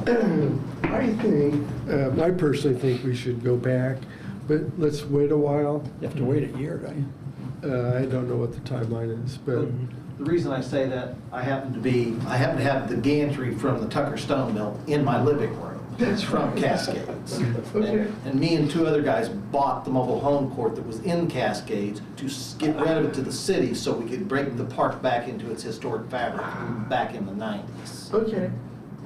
I personally think we should go back, but let's wait a while. You have to wait a year, don't you? I don't know what the timeline is, but The reason I say that, I happen to have the gantry from the Tucker Stone Mill in my living room. It's from Cascades. Okay. And me and two other guys bought the mobile home court that was in Cascades to get rid of it to the city so we could bring the park back into its historic fabric back in the 90s. okay.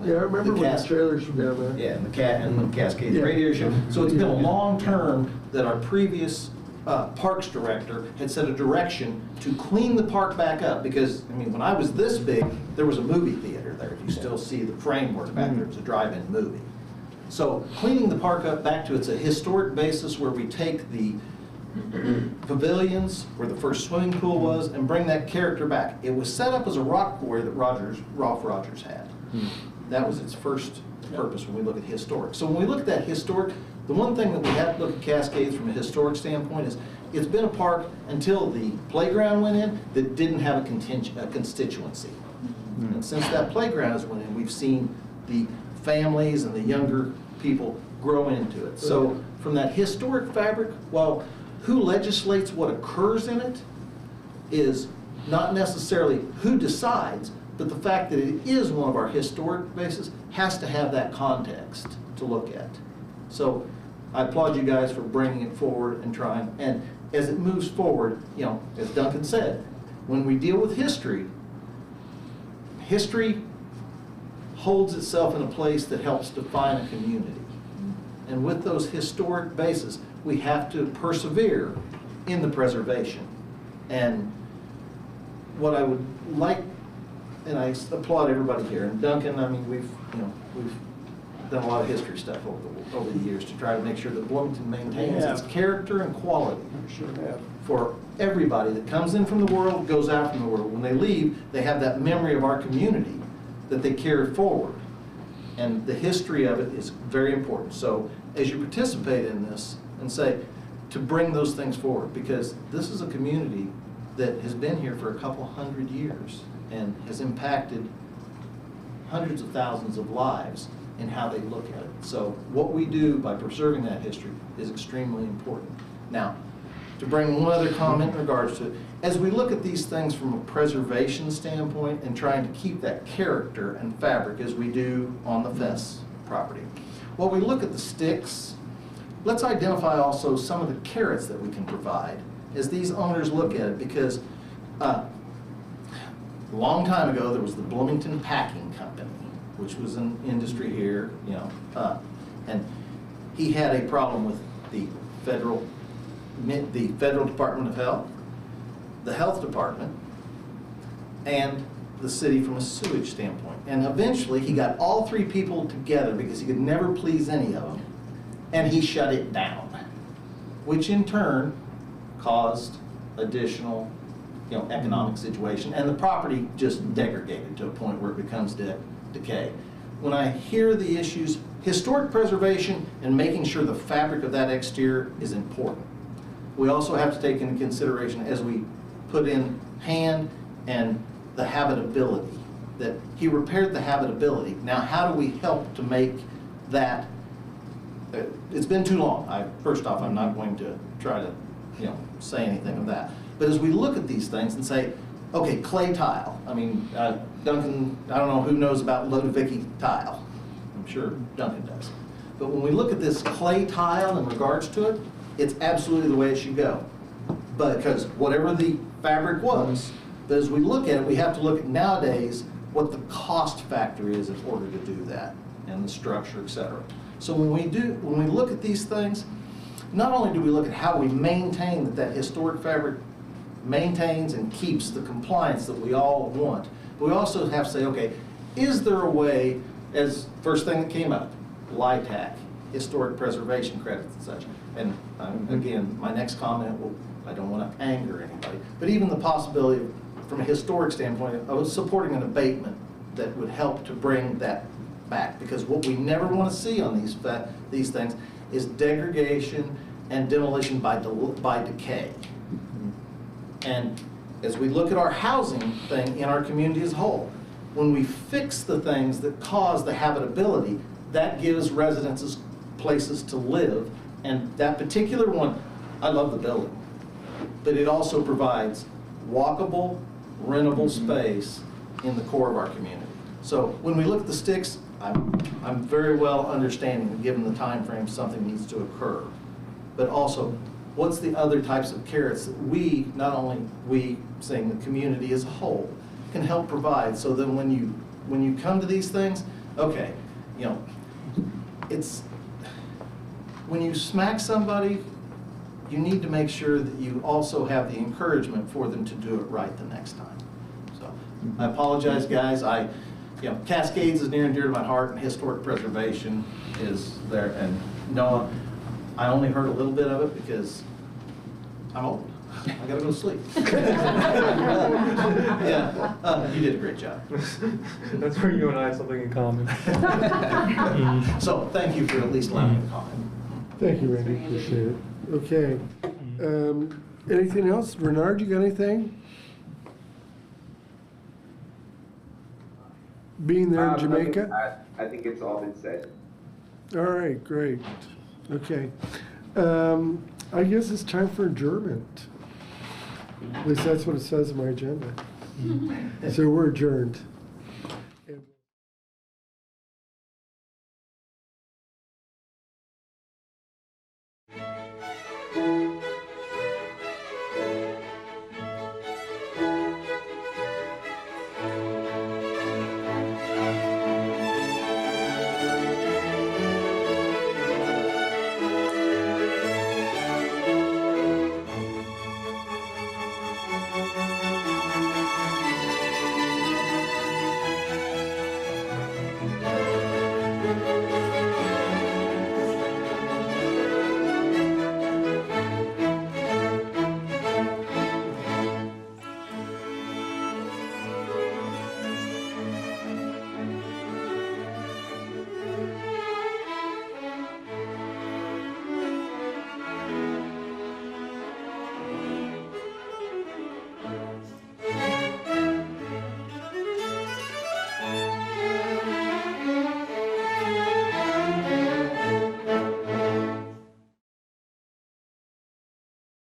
Yeah, I remember when the trailers were down there. Yeah, and the Cascades Yeah. radio show. So it's been a long term that our previous parks director had set a direction to clean the park back up, because, I mean, when I was this big, there was a movie theater there. You still see the framework back there. It was a drive-in movie. So cleaning the park up back to its a historic basis where we take the pavilions, where the first swimming pool was, and bring that character back. It was set up as a rock quarry that Rolf Rogers had. That was its first purpose when we look at historic. So when we look at that historic, the one thing that we have to look at Cascades from a historic standpoint is it's been a park until the playground went in that didn't have a constituency. And since that playground has went in, we've seen the families and the younger people grow into it. So from that historic fabric, well, who legislates what occurs in it is not necessarily who decides, but the fact that it is one of our historic bases has to have that context to look at. So I applaud you guys for bringing it forward and trying. And as it moves forward, you know, as Duncan said, when we deal with history, history holds itself in a place that helps define a community. And with those historic bases, we have to persevere in the preservation. And what I would like, and I applaud everybody here, and Duncan, I mean, we've done a lot of history stuff over the years to try to make sure that Bloomington maintains its character and quality. Sure have. For everybody that comes in from the world, goes out from the world. When they leave, they have that memory of our community that they carry forward. And the history of it is very important. So as you participate in this, and say, to bring those things forward, because this is a community that has been here for a couple hundred years and has impacted hundreds of thousands of lives in how they look at it. So what we do by preserving that history is extremely important. Now, to bring one other comment in regards to, as we look at these things from a preservation standpoint and trying to keep that character and fabric as we do on the Fess property, while we look at the sticks, let's identify also some of the carrots that we can provide as these owners look at it, because a long time ago there was the Bloomington Packing Company, which was an industry here, you know, and he had a problem with the federal Department of Health, the Health Department, and the city from a sewage standpoint. And eventually he got all three people together because he could never please any of them, and he shut it down, which in turn caused additional, you know, economic situation, and the property just degraded to a point where it becomes decay. When I hear the issues, historic preservation and making sure the fabric of that exterior is important. We also have to take into consideration as we put in hand and the habitability, that he repaired the habitability. Now, how do we help to make that, it's been too long. First off, I'm not going to try to, you know, say anything of that. But as we look at these things and say, okay, clay tile. I mean, Duncan, I don't know who knows about Lodovicky tile. I'm sure Duncan does. But when we look at this clay tile in regards to it, it's absolutely the way it should go. But because whatever the fabric was, but as we look at it, we have to look at nowadays what the cost factor is in order to do that, and the structure, et cetera. So when we look at these things, not only do we look at how we maintain that historic fabric maintains and keeps the compliance that we all want, but we also have to say, okay, is there a way, as first thing that came up, LITAC, historic preservation credits and such. And again, my next comment, I don't want to anger anybody, but even the possibility from a historic standpoint of supporting an abatement that would help to bring that back, because what we never want to see on these things is degradation and demolition by decay. And as we look at our housing thing in our community as a whole, when we fix the things that cause the habitability, that gives residents places to live. And that particular one, I love the building, but it also provides walkable, rentable space in the core of our community. So when we look at the sticks, I'm very well understanding that given the time frame, something needs to occur. But also, what's the other types of carrots that we, not only we, saying the community as a whole, can help provide, so that when you come to these things, okay, you know, it's, when you smack somebody, you need to make sure that you also have the encouragement for them to do it right the next time. So I apologize, guys. You know, Cascades is near and dear to my heart, and historic preservation is there. And Noah, I only heard a little bit of it because I'm old. I gotta go to sleep. Yeah, you did a great job. That's where you and I have something in common. So thank you for at least allowing me to comment. Thank you, Randy, appreciate it. Okay, anything else? Bernard, you got anything? Being there in Jamaica? I think it's all been said. All right, great. Okay. I guess it's time for adjournment. At least that's what it says in my agenda. So we're adjourned.